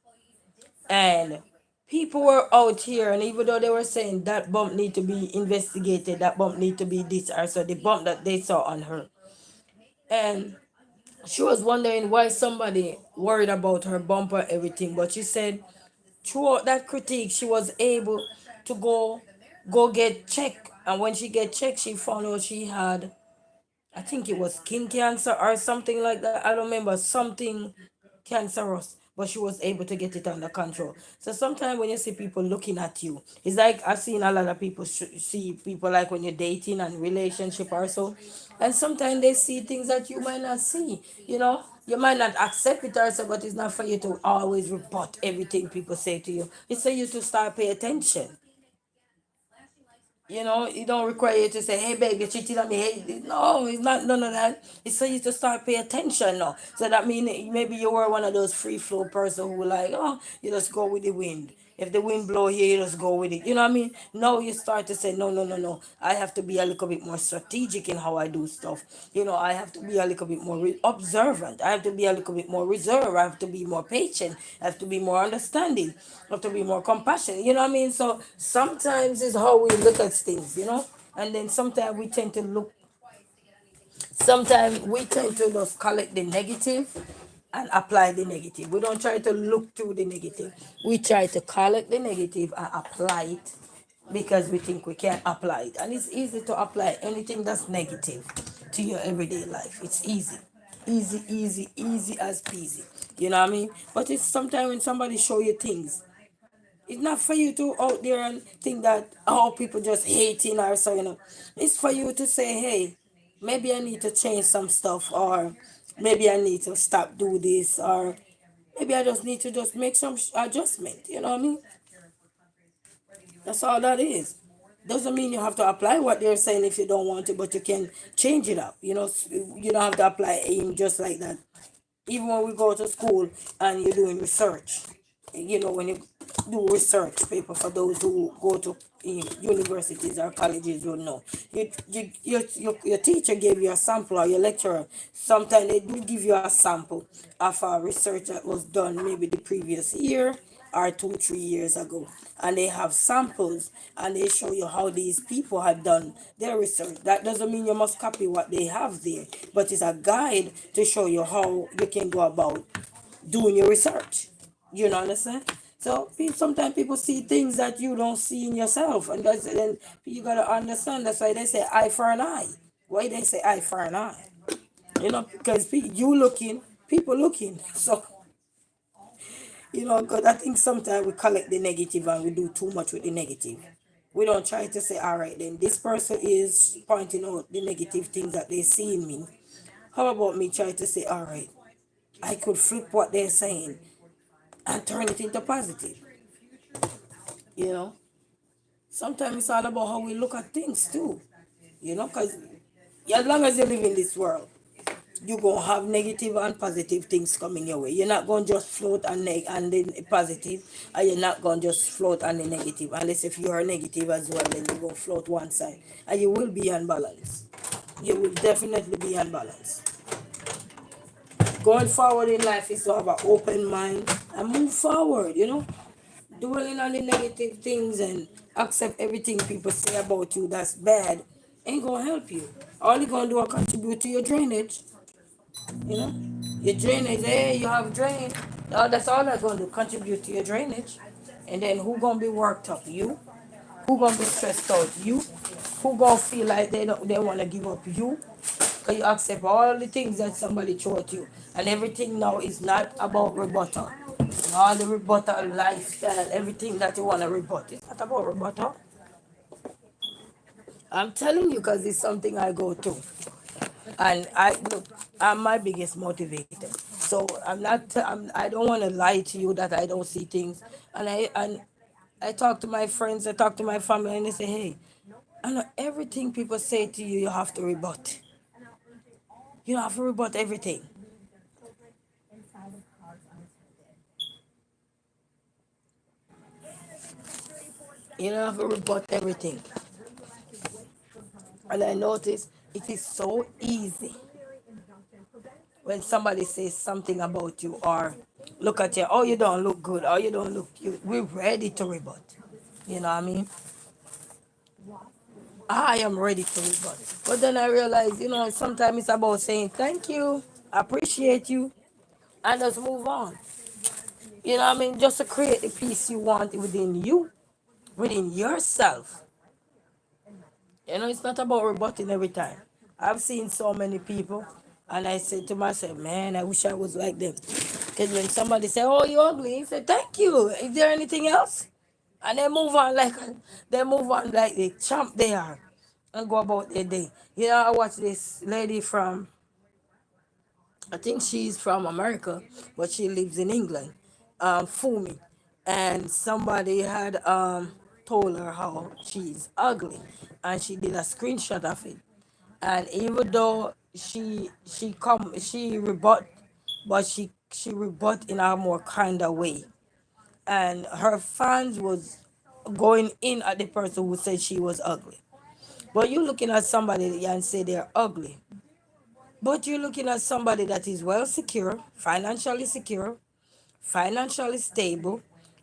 S1: And people were out here, and even though they were saying that bump need to be investigated, that bump need to be this or so, the bump that they saw on her, and she was wondering why somebody worried about her bump or everything. But she said throughout that critique, she was able to go get checked, and when she get checked, she found out she had, I think it was skin cancer or something like that. I don't remember, something cancerous, but she was able to get it under control. So sometimes when you see people looking at you, it's like I've seen a lot of people see people, like when you're dating and relationship or so, and sometimes they see things that you might not see. You might not accept it or so, but it's not for you to always report everything people say to you. It's for you to start pay attention. It don't require you to say, "Hey, babe, you cheated on me." Hey, no, it's not none of that. It's for you to start pay attention now. So that means maybe you were one of those free flow person who like, oh, you just go with the wind. If the wind blow here, you just go with it. You know what I mean? Now you start to say, no, no, no, no. I have to be a little bit more strategic in how I do stuff. I have to be a little bit more observant. I have to be a little bit more reserved. I have to be more patient. I have to be more understanding. I have to be more compassionate. You know what I mean? So sometimes it's how we look at things. And then sometimes we tend to just collect the negative and apply the negative. We don't try to look through the negative. We try to collect the negative and apply it, because we think we can apply it. And it's easy to apply anything that's negative to your everyday life. It's easy. Easy, easy, easy as peasy. You know what I mean? But it's sometimes when somebody show you things, it's not for you to out there and think that, oh, people just hating or so. It's for you to say, hey, maybe I need to change some stuff, or maybe I need to stop do this, or maybe I just need to just make some adjustment. You know what I mean? That's all that is. Doesn't mean you have to apply what they're saying if you don't want to, but you can change it up. You don't have to apply aim just like that. Even when we go to school and you're doing research, when you do research paper, for those who go to universities or colleges, you know, your teacher gave you a sample, or your lecturer, sometimes they do give you a sample of a research that was done maybe the previous year or 2 3 years ago, and they have samples, and they show you how these people had done their research. That doesn't mean you must copy what they have there, but it's a guide to show you how you can go about doing your research. You know, understand? So sometimes people see things that you don't see in yourself, and then you gotta understand. That's why they say eye for an eye. Why they say eye for an eye? Because you looking, people looking. So, because I think sometimes we collect the negative and we do too much with the negative. We don't try to say, all right, then this person is pointing out the negative things that they see in me. How about me try to say, all right, I could flip what they're saying and turn it into positive. You know, sometimes it's all about how we look at things too. Because as long as you live in this world, you're gonna have negative and positive things coming your way. You're not gonna just float on and then positive, and you're not gonna just float on the negative. Unless if you are negative as well, then you're gonna float one side, and you will be unbalanced. You will definitely be unbalanced. Going forward in life is to have an open mind and move forward. Dwelling on the negative things and accept everything people say about you that's bad ain't gonna help you. All you gonna do is contribute to your drainage. You know, your drainage. Hey, you have drain. That's all that's gonna do. Contribute to your drainage. And then who gonna be worked up? You. Who gonna be stressed out? You. Who gonna feel like they wanna give up? You. Cause you accept all the things that somebody throw at you, and everything now is not about rebuttal. All the rebuttal lifestyle, everything that you wanna rebut, it's not about rebuttal. I'm telling you, because it's something I go through. And I look, I'm my biggest motivator. So I don't want to lie to you that I don't see things. And I talk to my friends, I talk to my family, and they say, hey, I know everything people say to you, you have to rebut. You don't have to rebut everything. You don't have to rebut everything. And I notice it is so easy when somebody says something about you or look at you, oh, you don't look good, or you don't look cute. We're ready to rebut. You know what I mean? I am ready to rebut. But then I realize, sometimes it's about saying thank you, appreciate you, and just move on. You know what I mean? Just to create the peace you want within you, within yourself. It's not about rebutting every time. I've seen so many people, and I said to myself, man, I wish I was like them. Because when somebody say, oh, you're ugly, he said, thank you. Is there anything else? And they move on like the champ they are and go about their day. I watched this lady from, I think she's from America, but she lives in England, Fumi. And somebody had told her how she's ugly, and she did a screenshot of it. And even though she rebut, but she rebut in a more kinder way, and her fans was going in at the person who said she was ugly. But you looking at somebody and say they're ugly. But you're looking at somebody that is well secure, financially stable,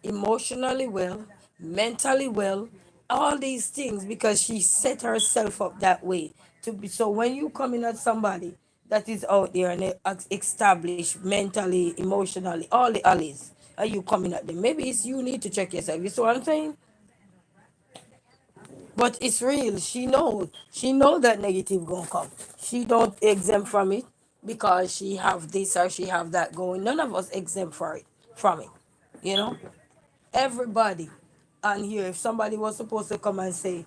S1: emotionally well, mentally well, all these things because she set herself up that way to be. So when you come in at somebody that is out there and established mentally, emotionally, all the alleys, and you coming at them, maybe it's you need to check yourself. You see what I'm saying? But it's real. She know that negative gonna come. She don't exempt from it because she have this or she have that going. None of us exempt from it. You know? Everybody on here, if somebody was supposed to come and say,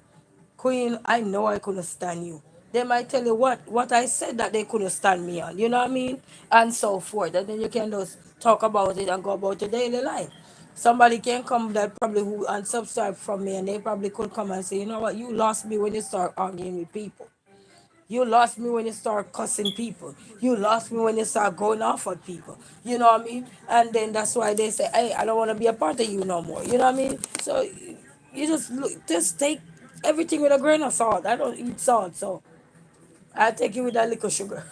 S1: Queen, I know I couldn't stand you. They might tell you what I said that they couldn't stand me on. You know what I mean? And so forth. And then you can just talk about it and go about your daily life. Somebody can come that probably who unsubscribe from me and they probably could come and say, you know what, you lost me when you start arguing with people. You lost me when you start cussing people. You lost me when you start going off at people. You know what I mean? And then that's why they say, hey, I don't want to be a part of you no more. You know what I mean? So you just take everything with a grain of salt. I don't eat salt, so I take it with a little sugar.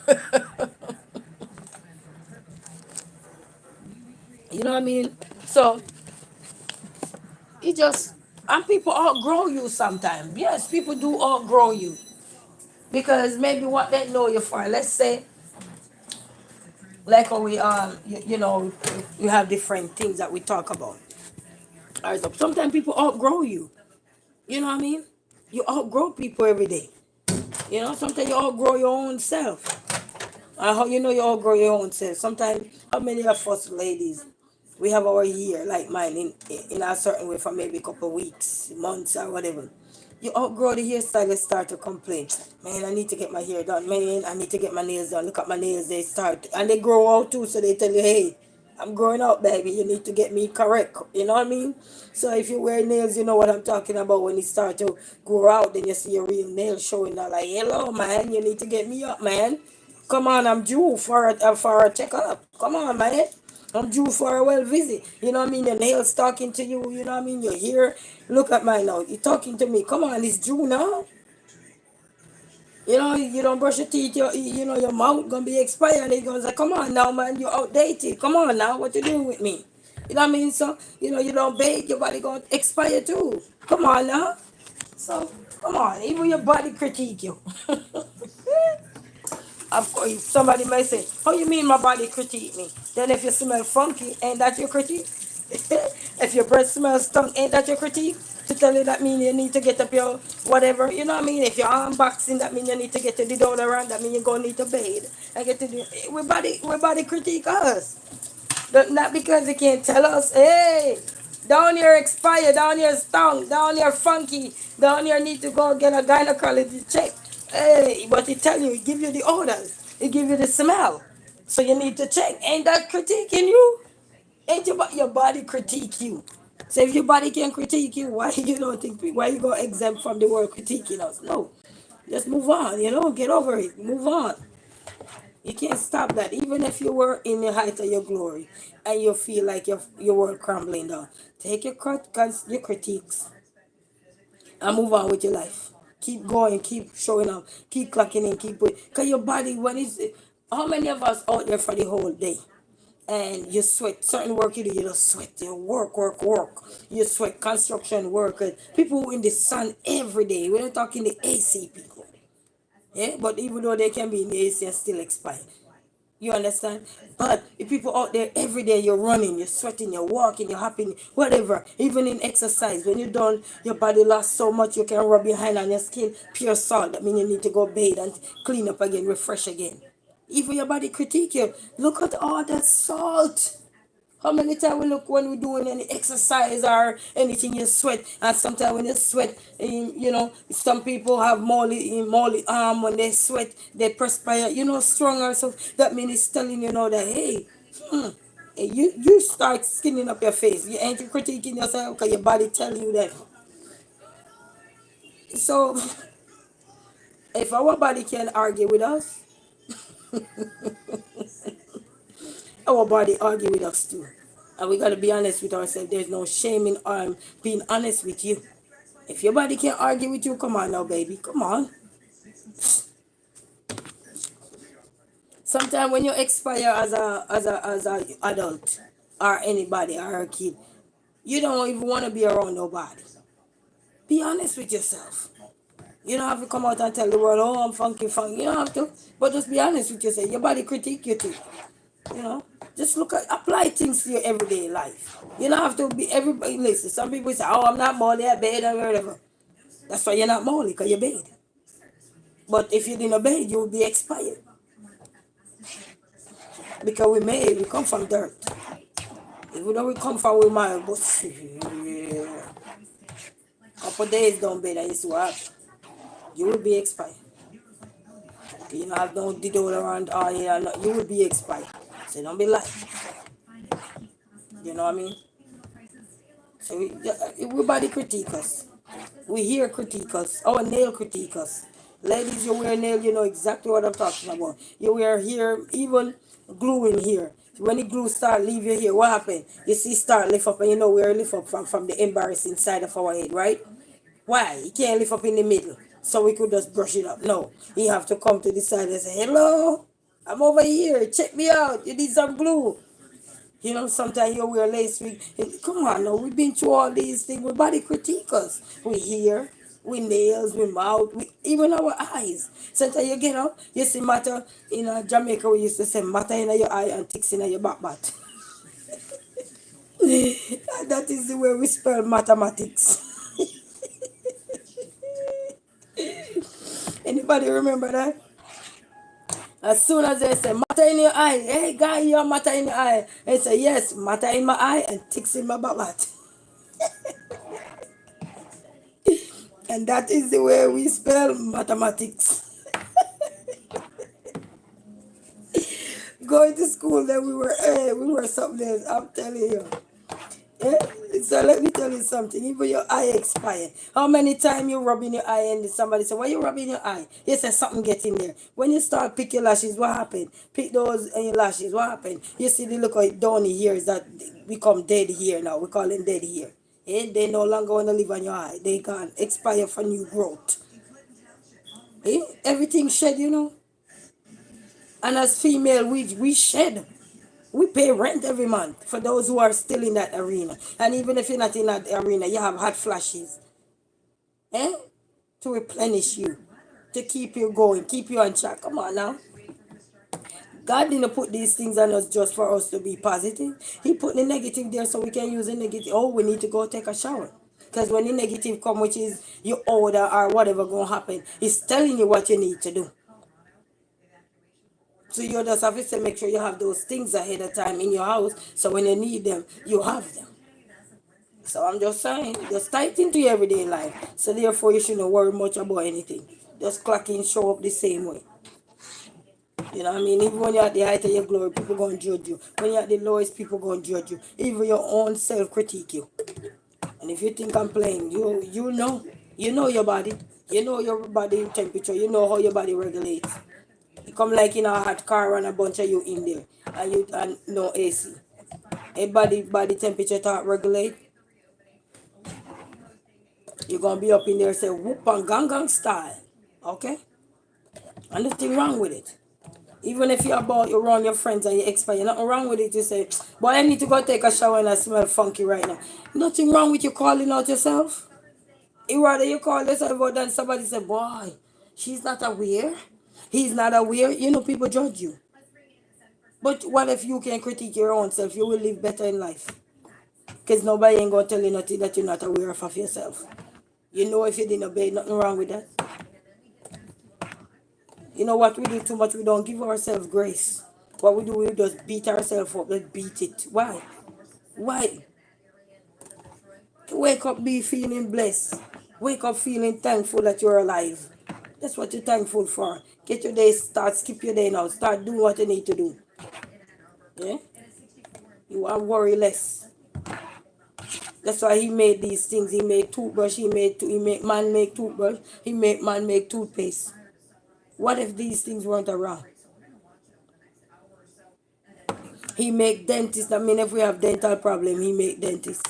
S1: You know what I mean? So you just, and people outgrow you sometimes. Yes, people do outgrow you because maybe what they know you for. Let's say like how we you have different things that we talk about. Alright, so sometimes people outgrow you. You know what I mean? You outgrow people every day. Sometimes you outgrow your own self. How you know you outgrow your own self? Sometimes, how many of us ladies, we have our year, like mine, in a certain way for maybe a couple of weeks, months, or whatever. You outgrow the hairstyle, you start to complain. Man, I need to get my hair done. Man, I need to get my nails done. Look at my nails, they start. And they grow out too, so they tell you, hey, I'm growing out, baby. You need to get me correct. You know what I mean? So if you wear nails, you know what I'm talking about. When you start to grow out, then you see your real nails showing out like, hello, man, you need to get me up, man. Come on, I'm due for a checkup. Come on, man. I'm due for a well visit. You know what I mean? Your nails talking to you. You know what I mean? Your hair. Look at mine now. You're talking to me. Come on, it's due now. You know, you don't brush your teeth. You know your mouth gonna be expired. They gonna say, "Come on now, man. You're outdated. Come on now. What you doing with me?" You know what I mean? So you know you don't bathe. Your body gonna expire too. Come on now. So come on. Even your body critique you. Of course, somebody may say, "How you mean my body critique me?" Then if you smell funky, ain't that your critique? If your breath smells stunk, ain't that your critique? To tell you that mean you need to get up your whatever, you know what I mean? If you're unboxing, that mean you need to get to the deodorant, that mean you're gonna need to bathe. And get to the we body critique us. Not because they can't tell us, hey, down here expire, down here stunk, down here funky, down here need to go get a gynecology check. Hey, but it tell you, it give you the odors, it give you the smell. So you need to check. Ain't that critiquing you? Ain't your body critique you? So if your body can critique you, why you don't think why you go exempt from the word critiquing us? No. Just move on, get over it. Move on. You can't stop that. Even if you were in the height of your glory and you feel like your world crumbling down, take your critiques and move on with your life. Keep going, keep showing up, keep clocking in, keep it. Because your body, when it's. How many of us out there for the whole day? And you sweat, certain work you do, you just sweat. You work. You sweat, construction workers, people who in the sun every day. We're not talking the AC people. Yeah, but even though they can be in the AC and still expire. You understand? But if people out there every day, you're running, you're sweating, you're walking, you're hopping, whatever. Even in exercise, when you're done, your body lost so much, you can rub your hand on your skin, pure salt. That means you need to go bathe and clean up again, refresh again. Even your body critique you. Look at all that salt. How many times we look when we're doing any exercise or anything, you sweat, and sometimes when you sweat, some people have molly arm when they sweat, they perspire, stronger. So that means it's telling you now that hey, you start skinning up your face. You ain't you critiquing yourself because your body tell you that. So if our body can argue with us, our body argue with us too. And we gotta be honest with ourselves. There's no shame in being honest with you. If your body can't argue with you, come on now, baby. Come on. Sometimes when you expire as a adult or anybody or a kid, you don't even want to be around nobody. Be honest with yourself. You don't have to come out and tell the world, oh, I'm funky, funky. You don't have to. But just be honest with yourself. Your body critique you too. You know, just apply things to your everyday life. You don't have to be everybody. Listen, some people say, oh, I'm not molly, I bathe or whatever. That's why you're not molly, because you bathe. But if you didn't bathe, you would be expired. Because we come from dirt. Even though we come from we mild, but yeah, couple days don't bathe and you see what happen. You will be expired. You don't have no deodorant on here, you will be expired. So don't be lying. You know what I mean? So we body critique us. We hear critique us. Our nail critique us. Ladies, you wear nail, you know exactly what I'm talking about. You wear here, even glue in here. When the glue start leave you here, what happen? You see start lift up and you know where lift up from the embarrassing side of our head, right? Why? You can't lift up in the middle. So we could just brush it up. No. You have to come to the side and say, hello, I'm over here. Check me out. You need some glue. Sometimes you wear lace wig. Come on, no, we've been through all these things. We body critique us. We hear, we nails, we mouth, even our eyes. Sometimes you get up, you see matter in Jamaica. We used to say matter in your eye and ticks in your back. That is the way we spell mathematics. Anybody remember that? As soon as they say matter in your eye, hey guy, you have matter in your eye. They say yes, matter in my eye and ticks in my back. And that is the way we spell mathematics. Going to school, then we were something else, I'm telling you. Yeah? So let me tell you something. Even your eye expire. How many times you rubbing your eye and somebody say, why you rubbing your eye? You say something get in there. When you start pick your lashes, what happened? Pick those and your lashes, what happened? You see the look of downy hairs that become dead hair now. We call them dead hair. And they no longer want to live on your eye. They can expire for new growth. Everything shed, you know. And as female, we shed. We pay rent every month for those who are still in that arena. And even if you're not in that arena, you have hot flashes, eh? To replenish you, to keep you going, keep you on track. Come on now. God didn't put these things on us just for us to be positive. He put the negative there so we can use the negative. Oh, we need to go take a shower. Because when the negative come, which is your order or whatever going to happen, it's telling you what you need to do. So you just have to say, make sure you have those things ahead of time in your house. So when you need them, you have them. So I'm just saying, just tight into your everyday life. So therefore, you shouldn't worry much about anything. Just clock in, show up the same way. You know what I mean? Even when you're at the height of your glory, people going to judge you. When you're at the lowest, people going to judge you. Even your own self critique you. And if you think I'm playing, you know your body. You know your body temperature. You know how your body regulates. You come like in a hot car and a bunch of you in there. And no AC. A body temperature to regulate. You're going to be up in there and say, whoop and gang style. Okay? And nothing wrong with it. Even if you're about you around your friends and you expire, nothing wrong with it. You say, boy, I need to go take a shower and I smell funky right now. Nothing wrong with you calling out yourself. You rather you call yourself out than somebody say, boy, she's not aware. He's not aware. You know, people judge you. But what if you can critique your own self? You will live better in life. Because nobody ain't going to tell you nothing that you're not aware of yourself. You know if you didn't obey, nothing wrong with that. You know what we do too much? We don't give ourselves grace. What we do, we just beat ourselves up. Let's beat it. Why? Why? Wake up, be feeling blessed. Wake up feeling thankful that you're alive. That's what you're thankful for. Get your day, start, skip your day now. Start doing what you need to do. Yeah? You are worry less. That's why he made these things. He made toothbrush, he made man make toothbrush, he made man make toothpaste. What if these things weren't around? He make dentist. I mean, if we have dental problem, he make dentist.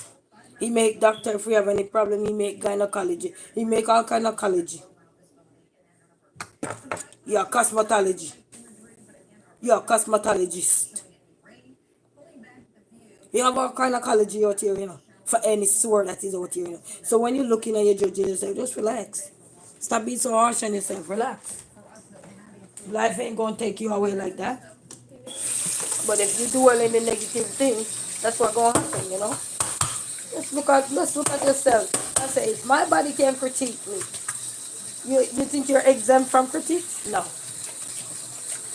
S1: He make doctor. If we have any problem, he make gynecology. He make all kind of ecology. You're a cosmetology. You're a cosmetologist. You have all kind of ecology out here, you know, for any sore that is out here, you know. So when you're looking at your judging yourself, just relax. Stop being so harsh on yourself. Relax. Life ain't gonna take you away like that. But if you do well in the negative thing, that's what's gonna happen, you know. Let's look at yourself and say, if my body can critique me, you think you're exempt from critiques? No.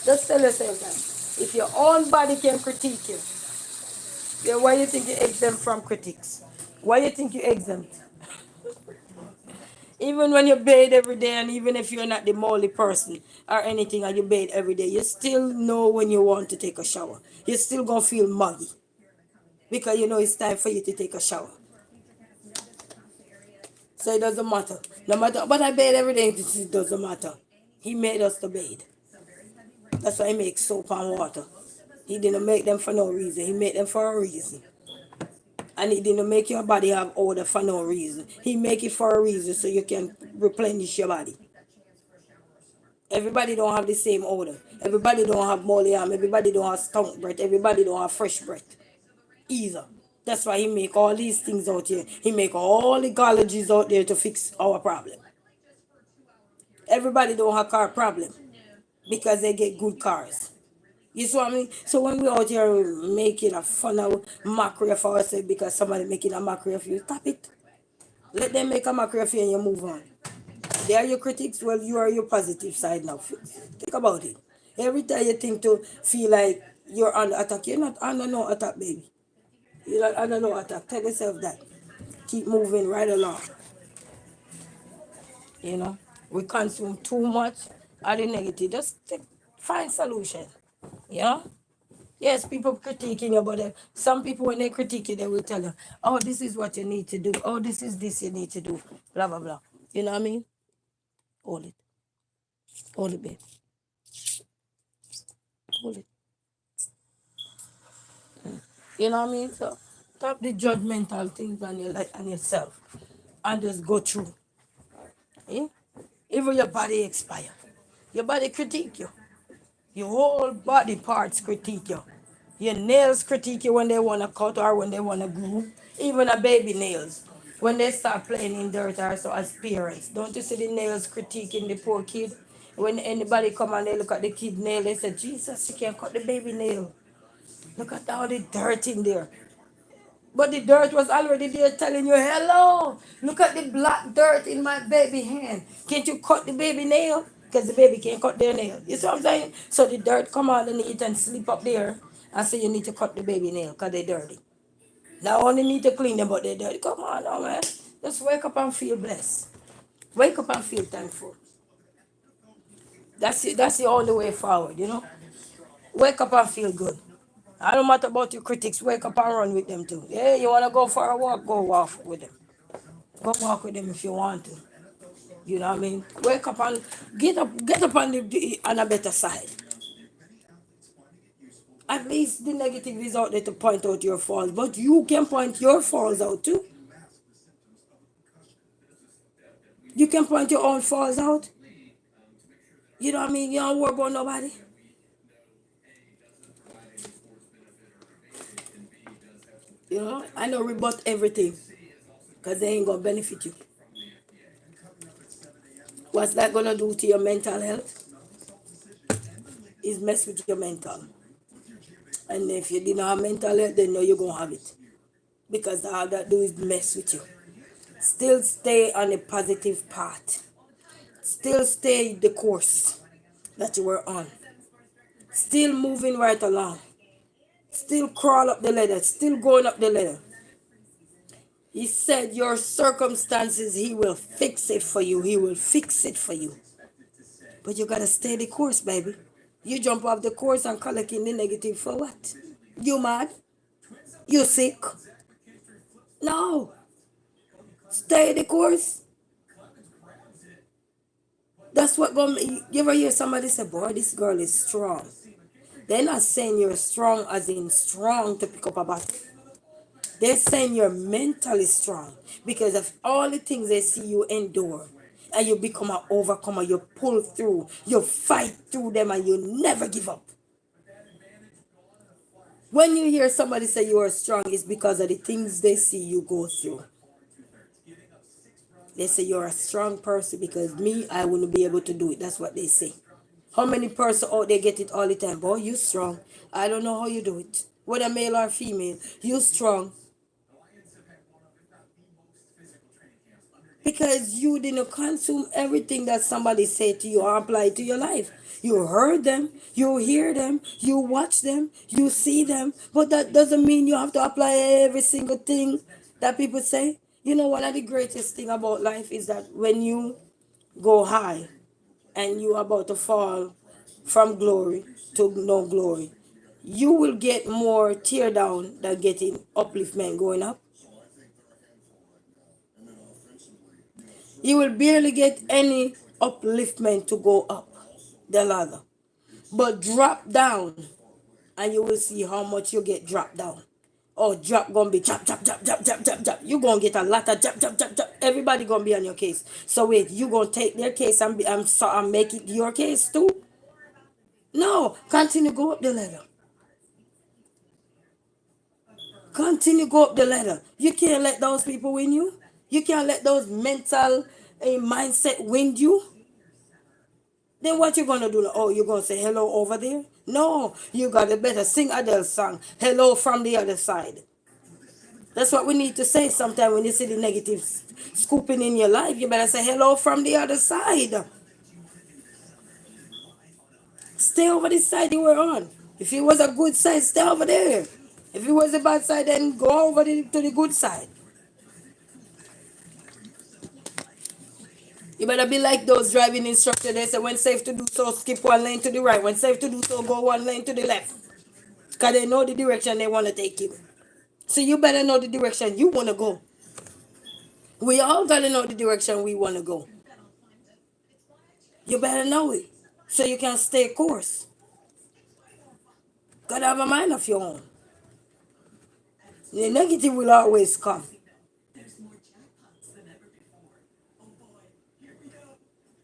S1: Just tell yourself that. If your own body can critique you, then why you think you're exempt from critiques? Why you think you're exempt? Even when you bathe every day, and even if you're not the moldy person or anything, and you bathe every day, you still know when you want to take a shower. You're still gonna feel muggy because you know it's time for you to take a shower. So it doesn't matter. No matter, but I bathe every day. It doesn't matter. He made us to bathe. That's why he makes soap and water. He didn't make them for no reason. He made them for a reason. And he didn't make your body have odor for no reason. He make it for a reason so you can replenish your body. Everybody don't have the same odor. Everybody don't have moldy arm. Everybody don't have stunk breath. Everybody don't have fresh breath either. That's why he make all these things out here. He make all the colleges out there to fix our problem. Everybody don't have car problem because they get good cars. You see what I mean? So when we out here making a fun of mockery of ourselves because somebody making a mockery of you, stop it. Let them make a mockery of you and you move on. They are your critics. Well, you are your positive side now. Think about it. Every time you think to feel like you're under attack, you're not under no attack, baby. You're not under no attack. Tell yourself that. Keep moving right along. You know, we consume too much of the negative. Just find solution. You know, Yes, people critiquing you, but some people, when they critique you, they will tell you, oh, this is what you need to do. Oh, this is this you need to do. Blah, blah, blah. You know what I mean? Hold it. Hold it, babe. Hold it. You know what I mean? So stop the judgmental things on your life and yourself and just go through. Eh? Even your body expire. Your body critique you. Your whole body parts critique you. Your nails critique you when they want to cut or when they want to glue. Even a baby nails. When they start playing in dirt or so as parents. Don't you see the nails critiquing the poor kid? When anybody come and they look at the kid nail, they say, Jesus, you can't cut the baby nail. Look at all the dirt in there. But the dirt was already there telling you, hello, look at the black dirt in my baby hand. Can't you cut the baby nail? Because the baby can't cut their nail. You see what I'm saying? So the dirt come out and eat and sleep up there. And say you need to cut the baby nail because they're dirty. Now only need to clean them, but they're dirty. Come on now, man. Just wake up and feel blessed. Wake up and feel thankful. That's it. That's the only way forward, you know? Wake up and feel good. I don't matter about your critics. Wake up and run with them too. Yeah, you want to go for a walk? Go walk with them. Go walk with them if you want to. You know what I mean? Wake up and get up on on a better side. At least the negative is out there to point out your faults, but you can point your faults out too. You can point your own faults out. You know what I mean? You don't worry about nobody. You know, I know rebut everything because they ain't gonna benefit you. What's that gonna do to your mental health? Is mess with your mental. And if you didn't have mental health, then know you're gonna have it. Because all that do is mess with you. Still stay on a positive path. Still stay the course that you were on. Still moving right along. Still crawl up the ladder. Still going up the ladder. He said your circumstances, he will fix it for you. He will fix it for you. But you gotta stay the course, baby. You jump off the course and collect in the negative for what? You mad? You sick? No. Stay the course. That's what gonna you ever hear somebody say, boy, this girl is strong. They're not saying you're strong as in strong to pick up a battle. They're saying you're mentally strong because of all the things they see you endure. And you become an overcomer. You pull through. You fight through them and you never give up. When you hear somebody say you are strong, it's because of the things they see you go through. They say you're a strong person because me, I wouldn't be able to do it. That's what they say. How many person out there get it all the time? Boy, you strong. I don't know how you do it. Whether male or female, you strong. Because you didn't consume everything that somebody said to you or apply to your life. You heard them, you hear them, you watch them, you see them, but that doesn't mean you have to apply every single thing that people say. You know, one of the greatest thing about life is that when you go high and you are about to fall from glory to no glory, you will get more tear down than getting upliftment going up. You will barely get any upliftment to go up the ladder. But drop down and you will see how much you get dropped down. Oh, drop gonna be chop, chop, chop, chop, chop, chop, chop. You gonna get a lot of chop, chop, chop, chop. Everybody gonna be on your case. So wait, you gonna take their case and make it your case too? No, continue go up the ladder. Continue go up the ladder. You can't let those people win you. You can't let those mental mindset win you. Then what you gonna do? Oh, you gonna say hello over there? No, you gotta better sing Adele's song, Hello from the Other Side. That's what we need to say sometime when you see the negative scooping in your life. You better say hello from the other side. Stay over the side you were on. If it was a good side, stay over there. If it was a bad side, then go over to the good side. You better be like those driving instructors. They say when safe to do so, skip one lane to the right. When safe to do so, go one lane to the left. Because they know the direction they want to take you. So you better know the direction you want to go. We all got to know the direction we want to go. You better know it. So you can stay course. Gotta have a mind of your own. The negative will always come.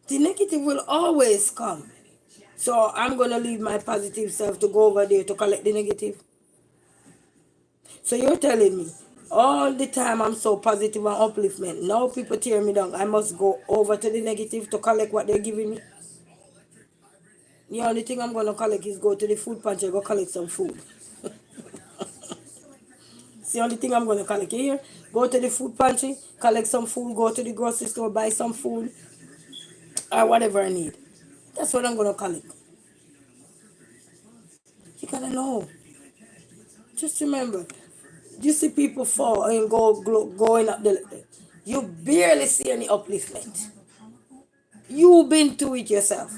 S1: The negative will always come. So I'm gonna leave my positive self to go over there to collect the negative. So you're telling me all the time I'm so positive and upliftment. Now people tear me down. I must go over to the negative to collect what they're giving me. The only thing I'm gonna collect is go to the food pantry, go collect some food. It's the only thing I'm gonna collect here. Go to the food pantry, collect some food, go to the grocery store, buy some food, or whatever I need. That's what I'm gonna collect. You gotta know. Just remember, you see people fall and going up the. You barely see any upliftment. You've been through it yourself.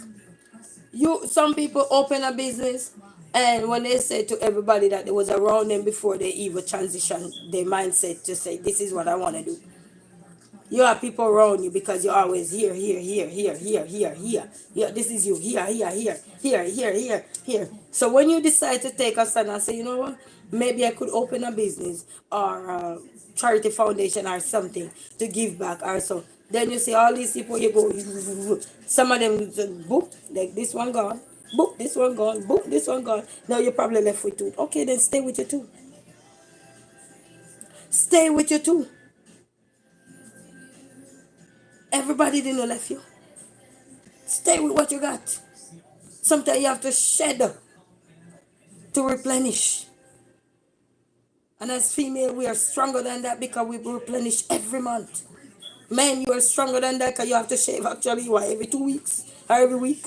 S1: Some people open a business, and when they say to everybody that they was around them before they even transition their mindset to say this is what I want to do, you have people around you because you're always here, here, here, here, here, here, here. Yeah, this is you here, here, here, here, here, here, here. So when you decide to take a stand and say, you know what, maybe I could open a business or a charity foundation or something to give back or so. Then you see all these people, you go, some of them book, like this one gone, book, this one gone, book, this one gone. Now you're probably left with two. Okay, then stay with your two. Stay with your two. Everybody didn't left you. Stay with what you got. Sometimes you have to shed to replenish. And as female, we are stronger than that because we replenish every month. Men, you are stronger than that because you have to shave actually every 2 weeks or every week.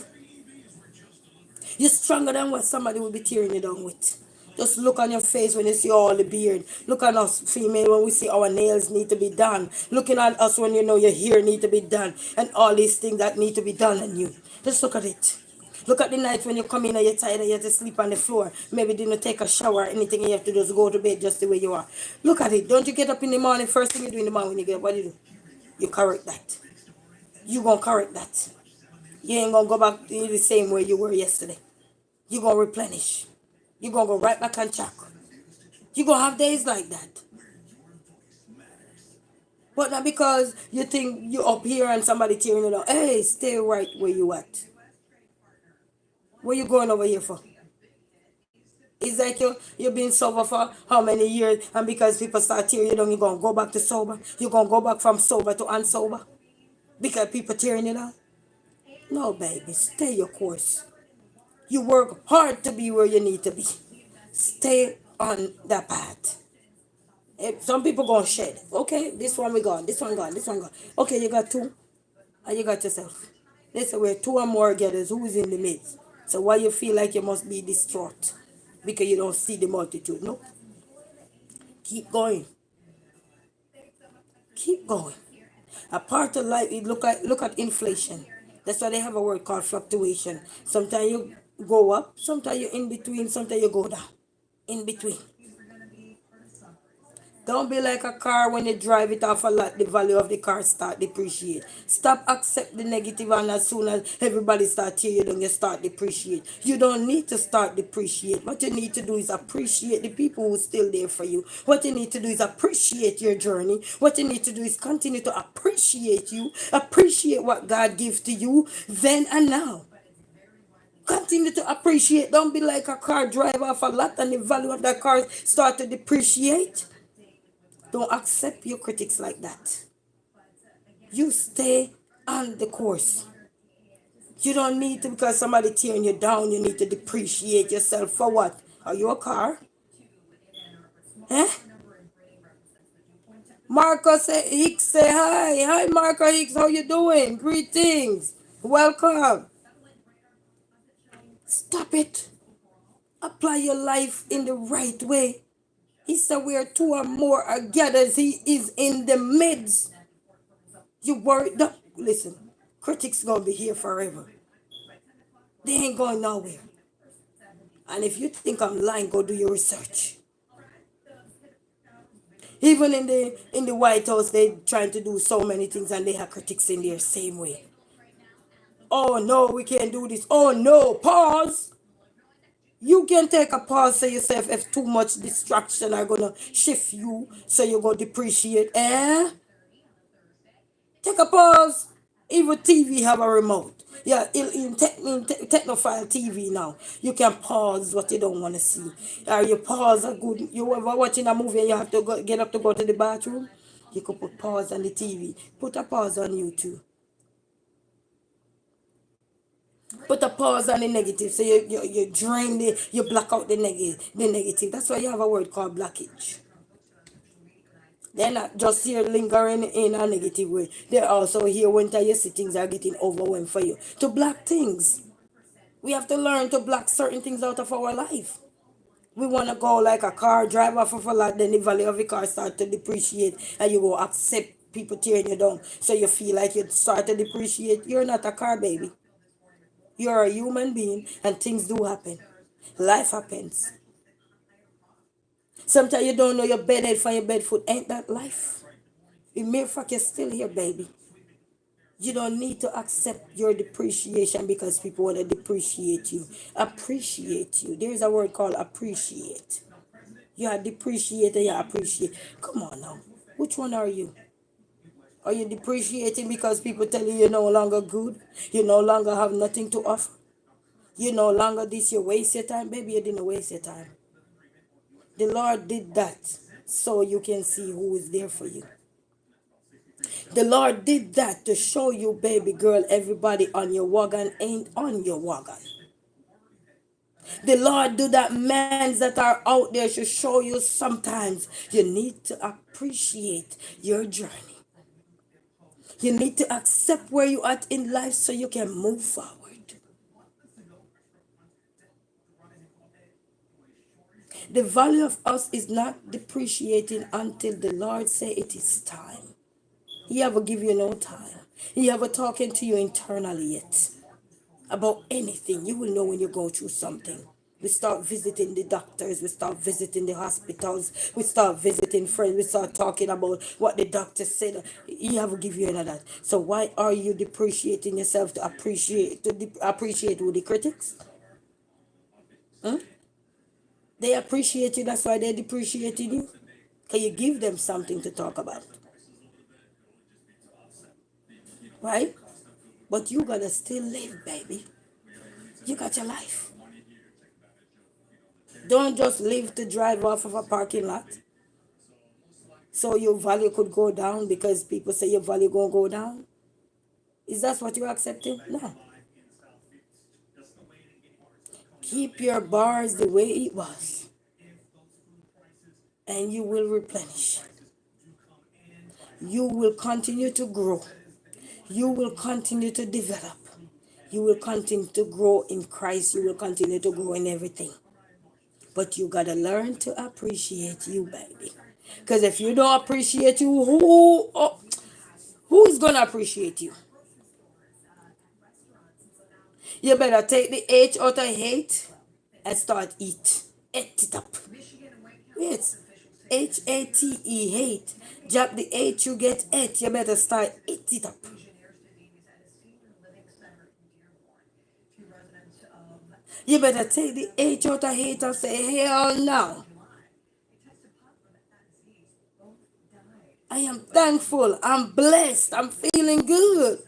S1: You're stronger than what somebody will be tearing you down with. Just look on your face when you see all the beard. Look at us female when we see our nails need to be done. Looking at us when you know your hair need to be done. And all these things that need to be done on you. Just look at it. Look at the night when you come in and you're tired and you have to sleep on the floor. Maybe didn't take a shower or anything and you have to just go to bed just the way you are. Look at it. Don't you get up in the morning, first thing you do in the morning when you get up, what do you do? You correct that. You gonna correct that. You ain't gonna go back to the same way you were yesterday. You gonna replenish. You gonna go right back on track. You gonna have days like that. But not because you think you up here and somebody tearing it out. Hey, stay right where you at. Where you going over here for? It's like you've been sober for how many years, and because people start tearing you down, you're gonna go back to sober. You're gonna go back from sober to unsober because people tearing you down. No, baby, stay your course. You work hard to be where you need to be. Stay on that path. Some people gonna shed. Okay, this one we gone, this one gone, this one gone. Okay, you got two, and you got yourself. They say we're two or more gathers. Who's in the midst? So why you feel like you must be distraught because you don't see the multitude? No, keep going, keep going. A part of life, look at inflation. That's why they have a word called fluctuation. Sometimes you go up, sometimes you're in between, sometimes you go down. In between. Don't be like a car when you drive it off a lot, the value of the car start depreciate. Stop accept the negative and as soon as everybody start tear you down, you start depreciate. You don't need to start depreciate. What you need to do is appreciate the people who are still there for you. What you need to do is appreciate your journey. What you need to do is continue to appreciate you. Appreciate what God gives to you then and now. Continue to appreciate. Don't be like a car drive off a lot and the value of that car start to depreciate. Don't accept your critics like that. You stay on the course. You don't need to, because somebody tearing you down, you need to depreciate yourself for what? Are you a car? Eh? Marcus Hicks say hi. Hi Marcus Hicks, how you doing? Greetings. Welcome. Stop it. Apply your life in the right way. He said where two or more are gathered, he is in the midst. You worry, don't listen. Critics gonna be here forever. They ain't going nowhere. And if you think I'm lying, go do your research. Even in the White House, they trying to do so many things, and they have critics in there same way. Oh no, we can't do this. Oh no, pause. You can take a pause for yourself if too much distraction are gonna shift you, so you're gonna depreciate. Take a pause. Even TV have a remote. Yeah, in Technophile TV now, you can pause what you don't want to see. Or you pause a good. You ever watching a movie and you have to get up to go to the bathroom? You could put pause on the TV. Put a pause on YouTube. Put a pause on the negative, so you drain you block out the negative. That's why you have a word called blockage. They're not just here lingering in a negative way. They're also here when you see things are getting overwhelmed for you. To block things. We have to learn to block certain things out of our life. We want to go like a car, drive off of a lot, then the value of the car start to depreciate, and you go accept people tearing you down. So you feel like you start to depreciate. You're not a car, baby. You're a human being, and things do happen. Life happens. Sometimes you don't know your bed head from your bed foot. Ain't that life? The mere fact you're still here, baby. You don't need to accept your depreciation because people want to depreciate you. Appreciate you. There's a word called appreciate. You are depreciated, you appreciate. Come on now. Which one are you? Are you depreciating because people tell you you're no longer good? You no longer have nothing to offer? You no longer this, you waste your time? Baby, you didn't waste your time. The Lord did that so you can see who is there for you. The Lord did that to show you, baby girl, everybody on your wagon ain't on your wagon. The Lord do that men that are out there should show you sometimes you need to appreciate your journey. You need to accept where you are in life so you can move forward. The value of us is not depreciating until the Lord say it is time. He ever give you no time. He ever talking to you internally yet about anything. You will know when you go through something. We start visiting the doctors, we start visiting the hospitals, we start visiting friends, we start talking about what the doctor said. He ever give you any of that. So why are you depreciating yourself to appreciate who the critics? Huh? They appreciate you, that's why they're depreciating you. Can you give them something to talk about? Right? But you gotta still live, baby. You got your life. Don't just live to drive off of a parking lot. So your value could go down because people say your value gonna go down. Is that what you're accepting? No. Keep your bars the way it was, and you will replenish. You will continue to grow. You will continue to develop. You will continue to grow in Christ. You will continue to grow in everything. But you gotta learn to appreciate you, baby. Because if you don't appreciate you, who's gonna appreciate you? You better take the H out of hate and start eat. Eat it up. Wait. Hate, hate. Drop the H, you get it. You better start eat it up. You better take the H out of hate and say, hell no. I am thankful. I'm blessed. I'm feeling good.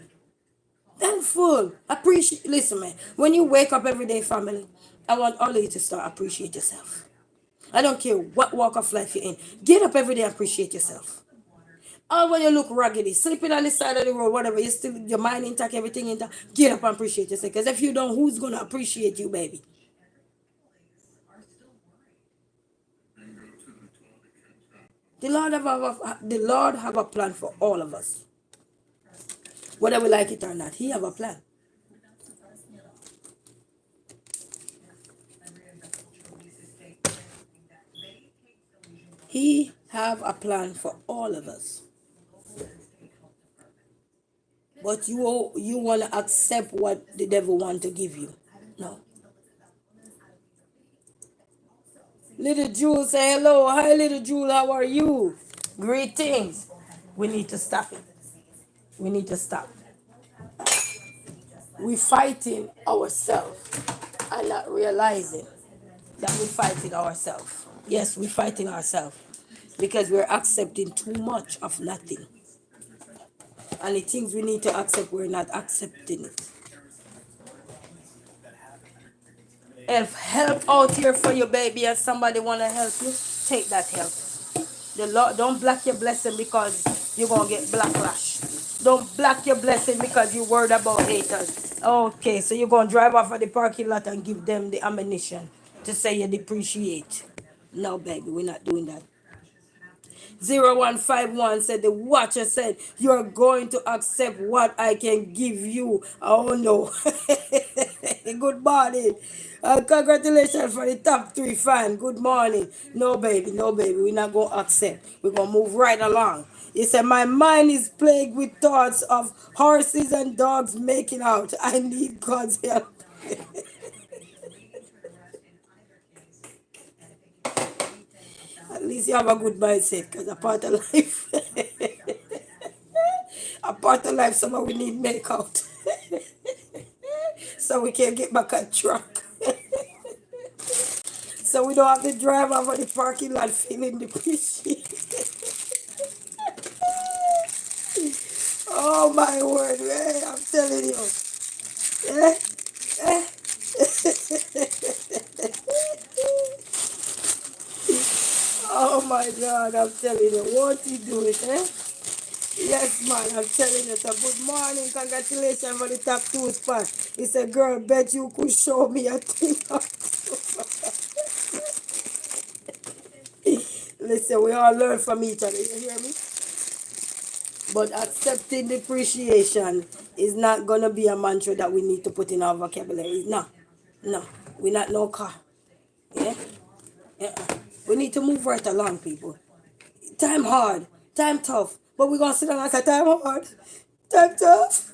S1: Thankful. Appreciate. Listen, man. When you wake up every day, family, I want all of you to start appreciate yourself. I don't care what walk of life you're in. Get up every day and appreciate yourself. Or when you look raggedy, sleeping on the side of the road, whatever, you still your mind intact, everything intact. Get up and appreciate yourself. Because if you don't, who's gonna appreciate you, baby? The Lord have a plan for all of us. Whether we like it or not, He have a plan. He have a plan for all of us. But you want to accept what the devil want to give you. No. Little Jewel say hello. Hi, Little Jewel. How are you? Greetings. We need to stop it. We need to stop. We fighting ourselves and not realizing that we're fighting ourselves. Yes, we're fighting ourselves because we're accepting too much of nothing. And the things we need to accept, we're not accepting it. If help out here for your baby and somebody wanna help you, take that help. The Lord don't block your blessing because you're gonna get backlash. Don't block your blessing because you're worried about haters. Okay, so you're gonna drive off of the parking lot and give them the ammunition to say you depreciate. No, baby, we're not doing that. 0151 said the watcher said you're going to accept what I can give you. Oh no. Good morning. Congratulations for the top 3 fan. Good morning. No baby, no baby, we're not going to accept. We're going to move right along. He said my mind is plagued with thoughts of horses and dogs making out. I need God's help. At least you have a good mindset because a part of life a part of life someone we need make out so we can get back on track. So we don't have to drive over the parking lot feeling depreciated. Oh my word, man, I'm telling you. Eh? Eh? Oh my God, I'm telling you, won't he do it, eh? Yes, man, I'm telling you. So good morning, congratulations for the top 2 spot. He said, girl, bet you could show me a thing. Listen, we all learn from each other, you hear me? But accepting depreciation is not going to be a mantra that we need to put in our vocabulary. No, no, we're not no car. Yeah? Yeah. We need to move right along, people. Time hard, time tough, but we're going to sit down and say, time hard, time tough.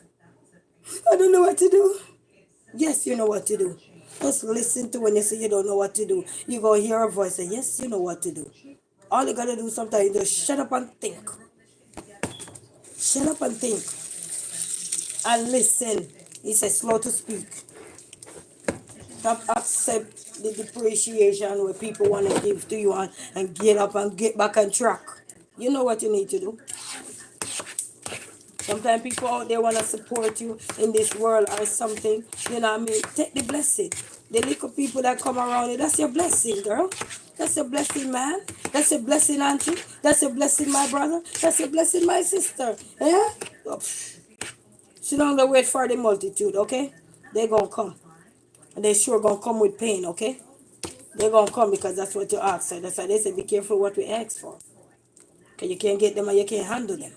S1: I don't know what to do. Yes, you know what to do. Just listen to when you say you don't know what to do. You go hear a voice say, yes, you know what to do. All you got to do sometimes is just shut up and think. Shut up and think. And listen. He says slow to speak. Don't accept the depreciation where people want to give to you and get up and get back on track. You know what you need to do. Sometimes people out there want to support you in this world or something. You know what I mean? Take the blessing. The little people that come around you, that's your blessing, girl. That's your blessing, man. That's your blessing, auntie. That's your blessing, my brother. That's your blessing, my sister. Yeah? Oh, sit down and wait for the multitude, okay? They gonna come. And they sure gonna come with pain, okay? They gonna come because that's what you ask for. That's why they say be careful what we ask for. Because you can't get them and you can't handle them.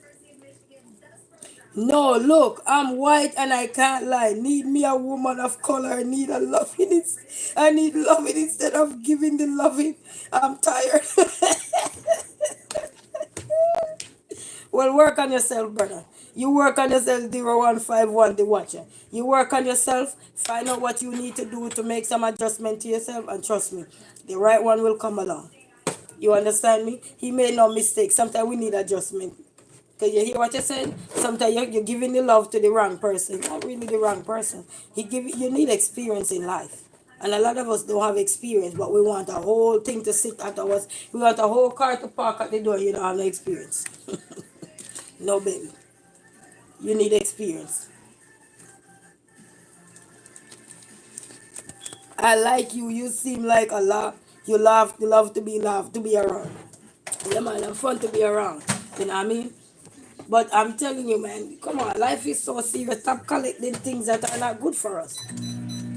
S1: No, look, I'm white and I can't lie. Need me a woman of color. Need a loving. I need loving instead of giving the loving. I'm tired. Well, work on yourself, brother. You work on yourself, 0151, the watcher. You work on yourself, find out what you need to do to make some adjustment to yourself, and trust me, the right one will come along. You understand me? He made no mistake. Sometimes we need adjustment. Because you hear what you're saying? Sometimes you're giving the love to the wrong person. Not really the wrong person. You need experience in life. And a lot of us don't have experience, but we want a whole thing to sit at us. We want a whole car to park at the door. You don't have no experience. No, baby. You need experience. I like you. You seem like a lot. You love to be loved, to be around. Yeah, man, I'm fun to be around. You know what I mean? But I'm telling you, man, come on, life is so serious. Stop collecting things that are not good for us.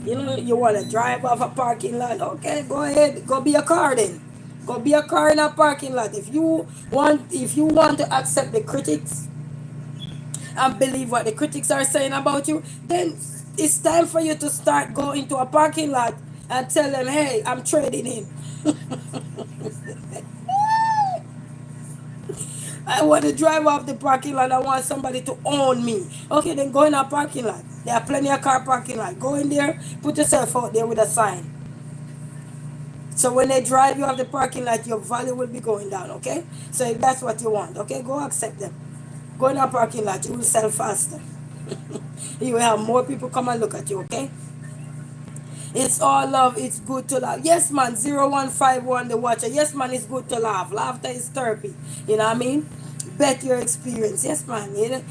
S1: You know, you want to drive off a parking lot. Okay, go ahead. Go be a car then. Go be a car in a parking lot. If you want to accept the critics and believe what the critics are saying about you, then it's time for you to start going to a parking lot and tell them, hey, I'm trading in. I want to drive off the parking lot. I want somebody to own me. Okay, then go in a parking lot. There are plenty of car parking lot. Go in there, put yourself out there with a sign. So when they drive you off the parking lot, your value will be going down, okay? So if that's what you want, okay, go accept them. Go in a parking lot, you will sell faster. You will have more people come and look at you, okay? It's all love, it's good to laugh. Yes, man, 0151 the watcher. Yes, man, it's good to laugh. Laughter is therapy. You know what I mean? Bet your experience. Yes, man. You know?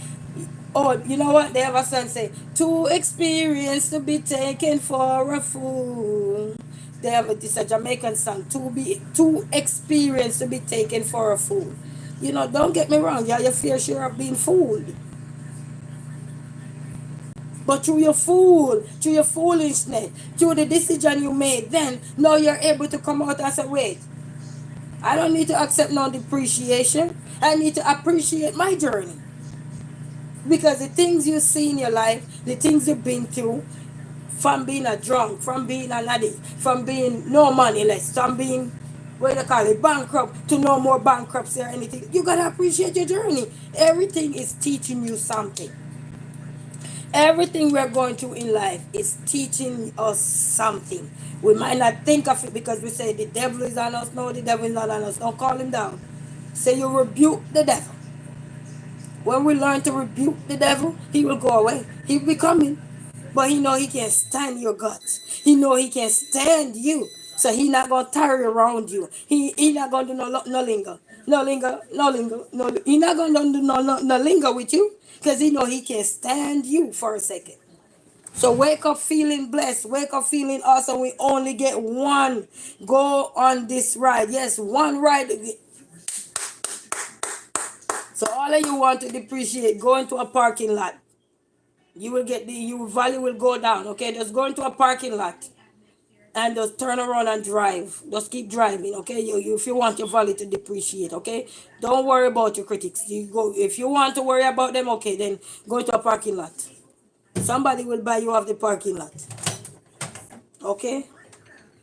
S1: Oh, you know what? They have a song say, too experienced to be taken for a fool. They have this a Jamaican song, too experienced to be taken for a fool. You know, don't get me wrong, yeah, you fair share of being fooled. But through your foolishness, through the decision you made, then now you're able to come out and say, wait, I don't need to accept no depreciation. I need to appreciate my journey. Because the things you see in your life, the things you've been through, from being a drunk, from being an addict, from being no money less, from being, what do you call it, bankrupt to no more bankruptcy or anything, you gotta appreciate your journey. Everything is teaching you something. Everything we're going through in life is teaching us something. We might not think of it because we say the devil is on us. No, the devil is not on us. Don't call him down. Say you rebuke the devil. When we learn to rebuke the devil, he will go away. He will be coming. But he know he can't stand your guts. He know he can't stand you. So he not gonna tarry around you. He not gonna do no linger. No linger, no linger, no he not gonna do no linger with you. Because he know he can't stand you for a second. So wake up feeling blessed. Wake up feeling awesome. We only get one go on this ride. Yes, one ride. So all of you want to depreciate, go into a parking lot. You will get your value will go down. Okay, just go into a parking lot and just turn around and drive. Just keep driving. Okay, if you want your value to depreciate. Okay, don't worry about your critics. You go if you want to worry about them. Okay, then go into a parking lot. Somebody will buy you off the parking lot. Okay,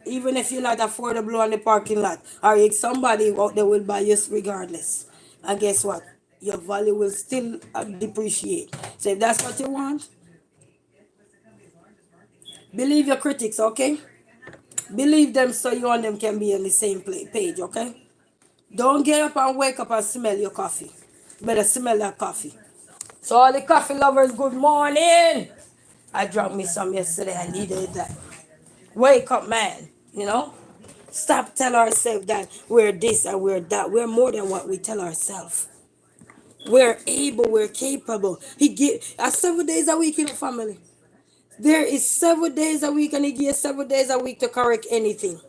S1: even if you're not affordable on the parking lot, or if somebody out there will buy you regardless. And guess what? Your value will still depreciate. So if that's what you want, believe your critics, okay? Believe them so you and them can be on the same page, okay? Don't get up and wake up and smell your coffee. Better smell that coffee. So all the coffee lovers, good morning. I drank me some yesterday. I needed that. Wake up, man. You know? Stop telling ourselves that we're this and we're that. We're more than what we tell ourselves. We're able, we're capable. He give us 7 days a week in the family. There is 7 days a week and he gives 7 days a week to correct anything.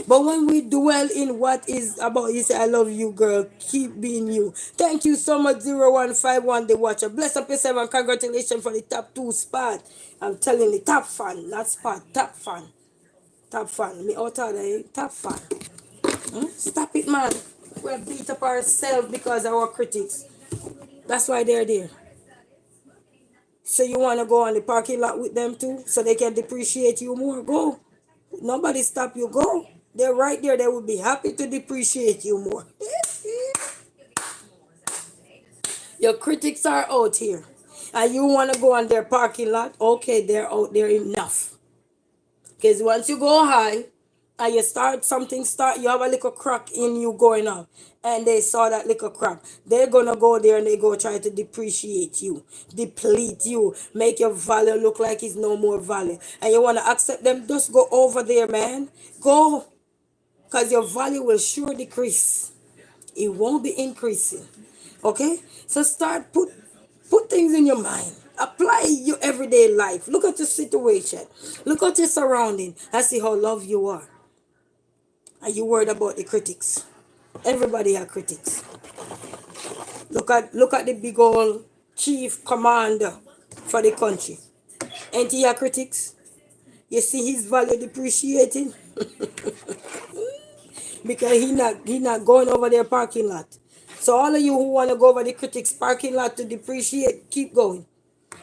S1: But when we dwell in what is about, you say, I love you, girl. Keep being you. Thank you so much, 0151 the watcher. Bless up yourself and congratulations for the top 2 spot. I'm telling you, top fan, not spot, top fan. Top fan. Me out of there, top fan. Stop it, man. We beat up ourselves because of our critics. That's why they're there. So you want to go on the parking lot with them too, so they can depreciate you more? Go. Nobody stop you. Go. They're right there. They will be happy to depreciate you more. Your critics are out here, and you want to go on their parking lot? Okay, they're out there enough. Because once you go high and you start you have a little crack in you going up, and they saw that little crack, they're gonna go there and they go try to depreciate you, deplete you, make your value look like it's no more value. And you want to accept them, just go over there, man. Go, because your value will sure decrease. It won't be increasing. Okay, so start put things in your mind. Apply your everyday life. Look at your situation. Look at your surrounding and see how loved you are. Are you worried about the critics? Everybody have critics. Look at the big old chief commander for the country. Ain't he a critics? You see his value depreciating because he not going over their parking lot. So all of you who want to go over the critics parking lot to depreciate, keep going.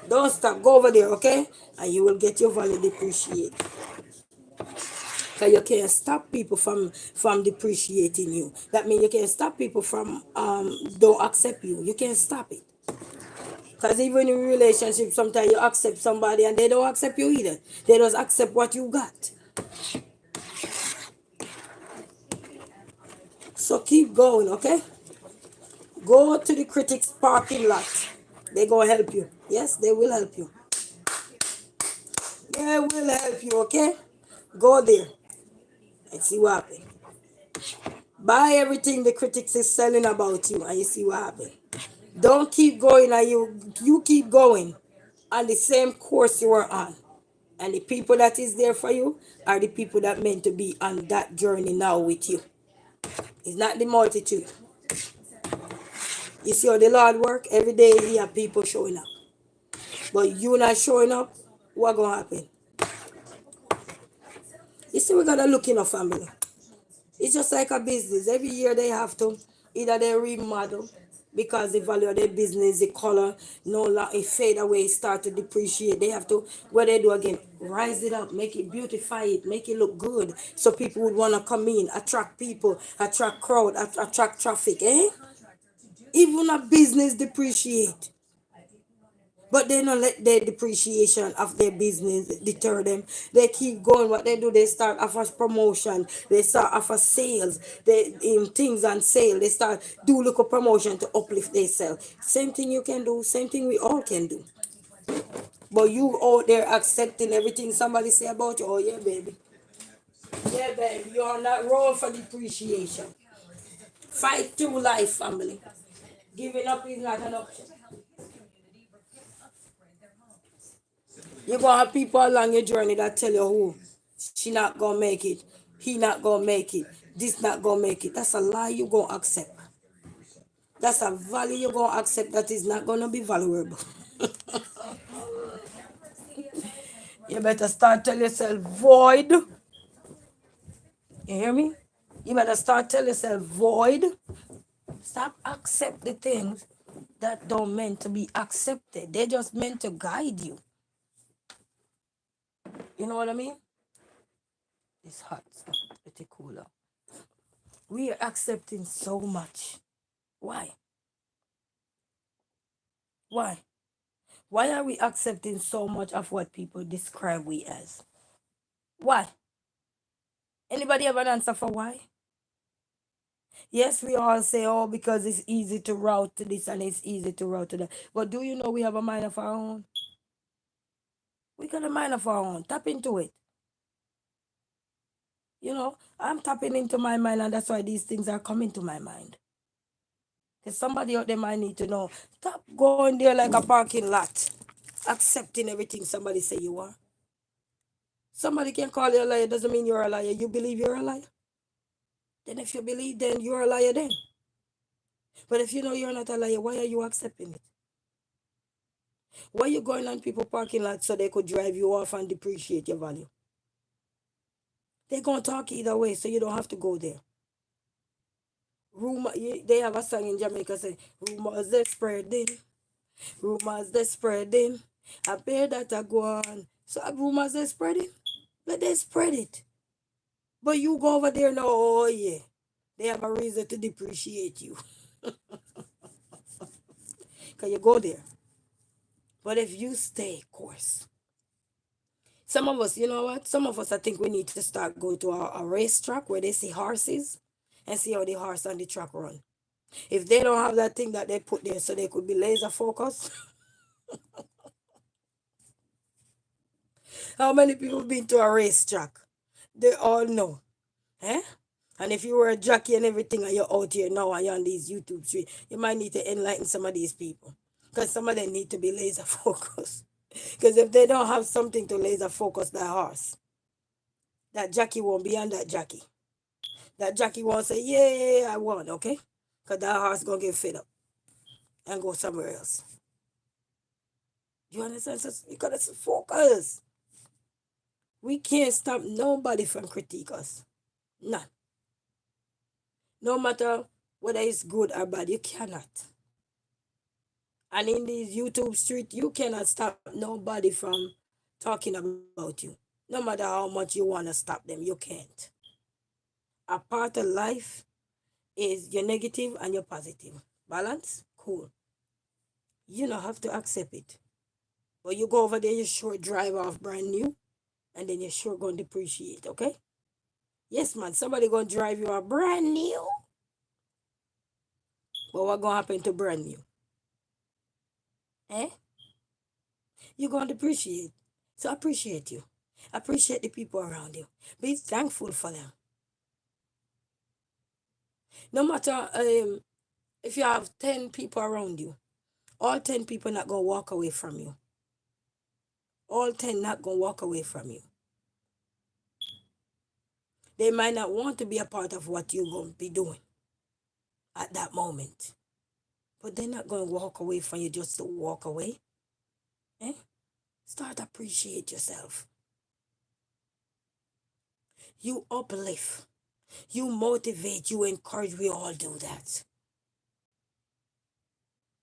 S1: Don't stop. Go over there, okay? And you will get your value depreciate. Because you can't stop people from depreciating you. That means you can't stop people from don't accept you. You can't stop it. Because even in relationships, sometimes you accept somebody and they don't accept you either. They just accept what you got. So keep going, okay? Go to the critics parking lot. They gonna help you. Yes, they will help you. They will help you, okay? Go there and see what happens. Buy everything the critics is selling about you and you see what happens. Don't keep going and you keep going on the same course you were on. And the people that is there for you are the people that meant to be on that journey now with you. It's not the multitude. You see how the Lord work? Every day he have people showing up. But you not showing up, what gonna happen? You see, we gotta look in a family. It's just like a business. Every year they have to either they remodel because the value of their business, the color, no longer it fade away, start to depreciate. They have to what they do again, rise it up, make it beautify it, make it look good. So people would wanna come in, attract people, attract crowd, attract traffic, eh? Even a business depreciate. But they don't let their depreciation of their business deter them. They keep going. What they do, they start off as promotion. They start off as sales. They in things on sale. They start do look a promotion to uplift themselves. Same thing you can do. Same thing we all can do. But you out there accepting everything somebody say about you. Oh yeah, baby. Yeah, baby. You're on that road for depreciation. Fight through life, family. Giving up is not an option. You're gonna have people along your journey that tell you who she not gonna make it, he not gonna make it, this not gonna make it. That's a lie you gonna accept. That's a value you're gonna accept that is not gonna be valuable. You better start tell yourself void. You hear me? You better start tell yourself void. Stop accept the things that don't meant to be accepted. They're just meant to guide you. You know what I mean? It's hot. It's pretty cooler. We are accepting so much. Why? Why? Why are we accepting so much of what people describe we as? Why? Anybody have an answer for why? Yes, we all say, oh, because it's easy to route to this and it's easy to route to that. But do you know we have a mind of our own? We got a mind of our own. Tap into it. You know, I'm tapping into my mind, and that's why these things are coming to my mind. Because somebody out there might need to know. Stop going there like a parking lot, accepting everything somebody say you are. Somebody can call you a liar, doesn't mean you're a liar. You believe you're a liar? Then if you believe, then you're a liar then. But if you know you're not a liar, why are you accepting it? Why are you going on people parking lot so they could drive you off and depreciate your value? They're going to talk either way, so you don't have to go there. Rumor, they have a song in Jamaica saying, rumors they spreading, rumors they spreading. I bear that I go on. So rumors they spreading, let they spread it. But you go over there now, oh yeah, they have a reason to depreciate you. Because you go there. But if you stay course, some of us, you know what? Some of us, I think we need to start go to a racetrack where they see horses and see how the horse on the track run. If they don't have that thing that they put there so they could be laser focused, how many people been to a racetrack? They all know. Eh? And if you were a jockey and everything and you're out here now and you're on these YouTube streets, you might need to enlighten some of these people. Because some of them need to be laser focused. Because if they don't have something to laser focus that horse, that jockey won't be on that jockey. That jockey won't say, yeah, I won, okay? Because that horse going to get fed up and go somewhere else. You understand? So you got to focus. We can't stop nobody from critique us. None. No matter whether it's good or bad, you cannot. And in these YouTube street, you cannot stop nobody from talking about you. No matter how much you want to stop them, you can't. A part of life is your negative and your positive. Balance? Cool. You don't have to accept it. But you go over there, you short drive off brand new, and then you're sure going to depreciate, okay? Yes, man, somebody going to drive you a brand new, but what going to happen to brand new? Eh? You're going to depreciate. So appreciate you. Appreciate the people around you. Be thankful for them. No matter if you have 10 people around you, all 10 people not going to walk away from you. All 10 not going to walk away from you. They might not want to be a part of what you're going to be doing at that moment. But they're not going to walk away from you just to walk away. Eh? Start appreciate yourself. You uplift. You motivate. You encourage. We all do that.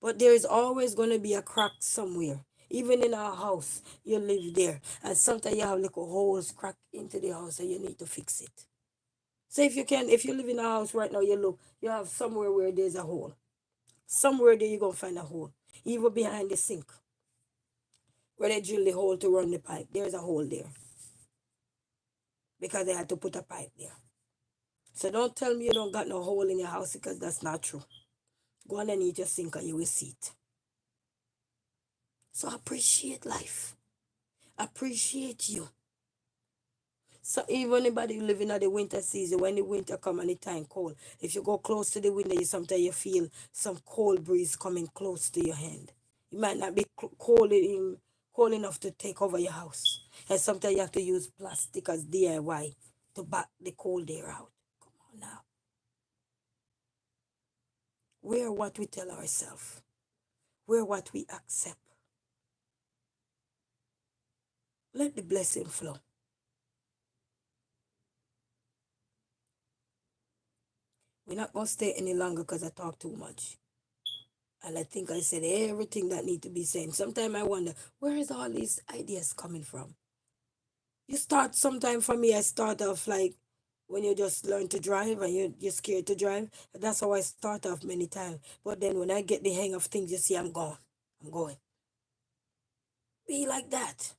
S1: But there is always going to be a crack somewhere. Even in our house, you live there. And sometimes you have little holes crack into the house and you need to fix it. So if you live in a house right now, you have somewhere where there's a hole. Somewhere there you're going to find a hole. Even behind the sink. Where they drill the hole to run the pipe. There's a hole there. Because they had to put a pipe there. So don't tell me you don't got no hole in your house because that's not true. Go underneath your sink and you will see it. So appreciate life. Appreciate you. So even anybody living at the winter season, when the winter come and the time cold, if you go close to the window, sometimes you feel some cold breeze coming close to your hand. It might not be cold enough to take over your house. And sometimes you have to use plastic as DIY to back the cold air out. Come on now. We're what we tell ourselves. We're what we accept. Let the blessing flow. We're not going to stay any longer because I talk too much. And I think I said everything that need to be said. Sometimes I wonder, where is all these ideas coming from? Sometime for me, I start off like when you just learn to drive and you're scared to drive. That's how I start off many times. But then when I get the hang of things, you see, I'm gone. I'm going. Be like that.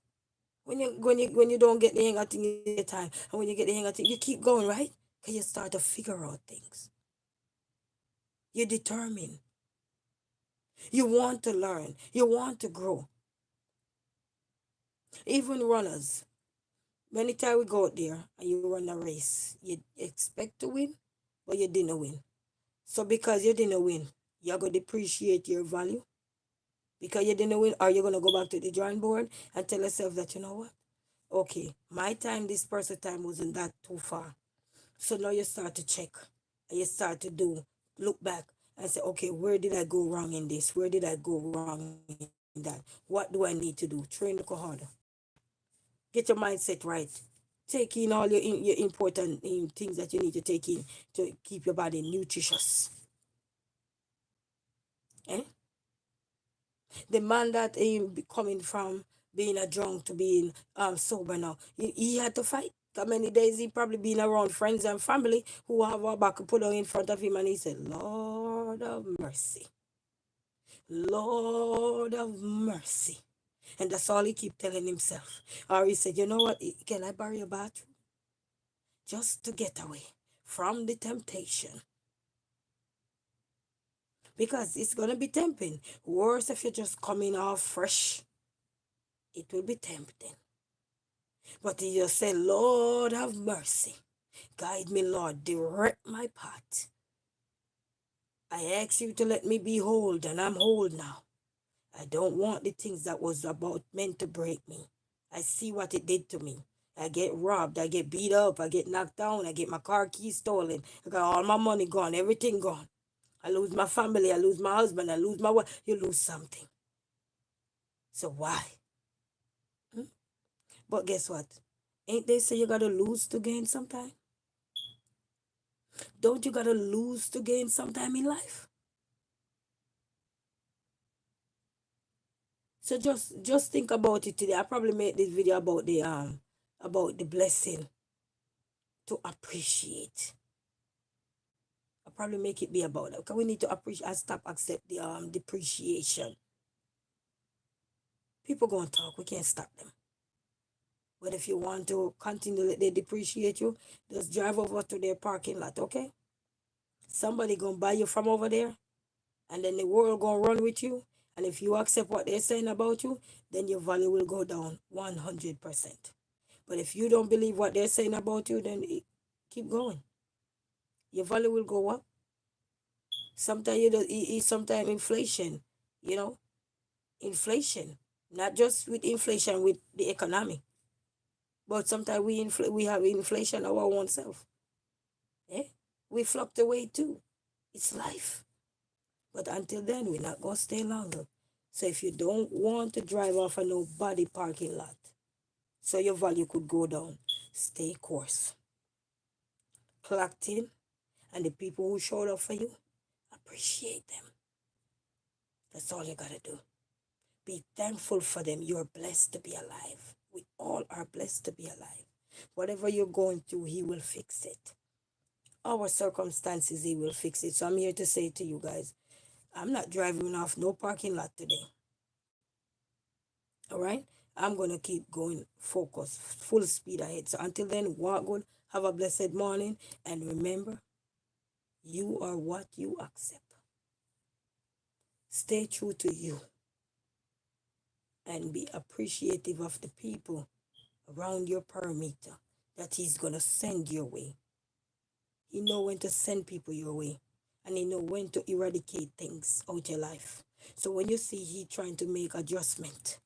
S1: When you don't get the hang of things, you get time. And when you get the hang of things, you keep going, right? Because you start to figure out things. You're determined. You want to learn. You want to grow. Even runners. Many times we go out there and you run a race. You expect to win, but you didn't win. So because you didn't win, you're going to depreciate your value. Because you didn't win, or you're going to go back to the drawing board and tell yourself that, you know what? Okay, my time, this person's time wasn't that too far. So now you start to check and you start to look back and say, okay, where did I go wrong in this? Where did I go wrong in that? What do I need to do? Train to go harder. Get your mindset right. Take in all your important things that you need to take in to keep your body nutritious. Eh? The man that coming from being a drunk to being sober now, he had to fight. How many days he probably been around friends and family who have a back put on in front of him and he said, Lord of mercy. Lord of mercy. And that's all he keep telling himself. Or he said, you know what, can I borrow your bathroom? Just to get away from the temptation. Because it's going to be tempting. Worse if you're just coming off fresh. It will be tempting. But you just say, Lord have mercy. Guide me, Lord. Direct my path. I ask you to let me be whole, and I'm whole now. I don't want the things that was about meant to break me. I see what it did to me. I get robbed. I get beat up. I get knocked down. I get my car keys stolen. I got all my money gone. Everything gone. I lose my family. I lose my husband. I lose my wife. You lose something. So why? But guess what? Ain't they say you gotta lose to gain sometime? Don't you gotta lose to gain sometime in life? So just think about it today. I probably made this video about the blessing to appreciate. I probably make it be about that. Because we need to appreciate and stop accept the depreciation. People gonna talk, we can't stop them. But if you want to continue, let they depreciate you, just drive over to their parking lot, okay? Somebody gonna buy you from over there, and then the world gonna run with you. And if you accept what they're saying about you, then your value will go down 100%. But if you don't believe what they're saying about you, then keep going. Your value will go up. Sometimes sometimes inflation, you know, inflation, not just with inflation with the economy, but sometimes we have inflation our own self. Eh? We fluctuate too. It's life. But until then, we're not gonna stay longer. So if you don't want to drive off a nobody parking lot, so your value could go down, stay course. Clocked in, and the people who showed up for you, appreciate them. That's all you gotta do. Be thankful for them. You're blessed to be alive. We all are blessed to be alive. Whatever you're going through, He will fix it. Our circumstances, He will fix it. So I'm here to say to you guys, I'm not driving off no parking lot today. All right? I'm going to keep going, focus, full speed ahead. So until then, walk good, have a blessed morning, and remember, you are what you accept. Stay true to you and be appreciative of the people around your perimeter that He's going to send your way. He know when to send people your way, and He know when to eradicate things out your life. So when you see He trying to make adjustment,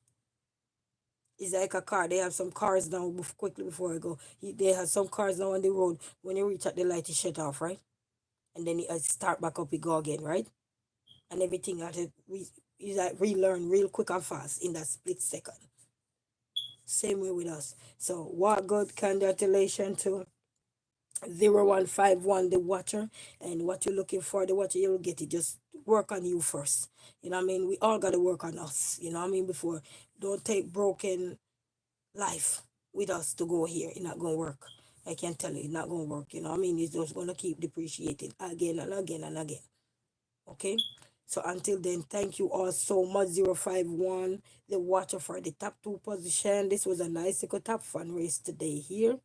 S1: it's like a car. They have some cars now, quickly before I go. They have some cars now on the road. When you reach at the light, you shut off, right? And then you start back up, you go again, right? And everything had to you like relearn real quick and fast in that split second. Same way with us. So what good congratulations to 0151 the watcher, and what you're looking for the watcher, you'll get it. Just work on you first. You know what I mean? We all gotta work on us. You know what I mean? Before, don't take broken life with us to go here. It's not gonna work. I can tell you, it's not gonna work. You know what I mean? It's just gonna keep depreciating again and again and again. Okay? So until then, thank you all so much. 051, the watcher for the top two position. This was a nice little top fun race today here.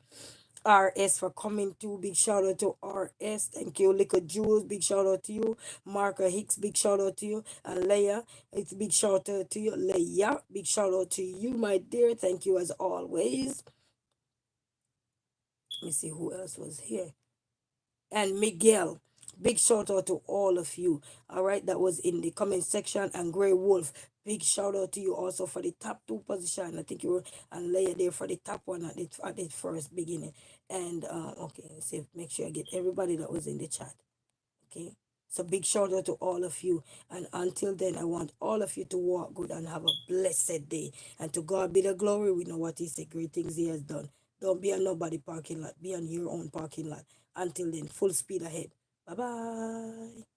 S1: RS for coming to. Big shout out to RS. Thank you. Little Jules, big shout out to you. Marker Hicks, big shout out to you. And Leia, it's big shout out to you. Leia, big shout out to you, my dear. Thank you as always. Let me see who else was here. And Miguel, big shout out to all of you. All right, that was in the comment section. And Grey Wolf, big shout out to you also for the top two position. I think you were and Leia there for the top one at the first beginning. And okay, let's see, make sure I get everybody that was in the chat. Okay. So big shout out to all of you. And until then, I want all of you to walk good and have a blessed day. And to God be the glory. We know what He said, great things He has done. Don't be on nobody parking lot. Be on your own parking lot. Until then, full speed ahead. Bye-bye.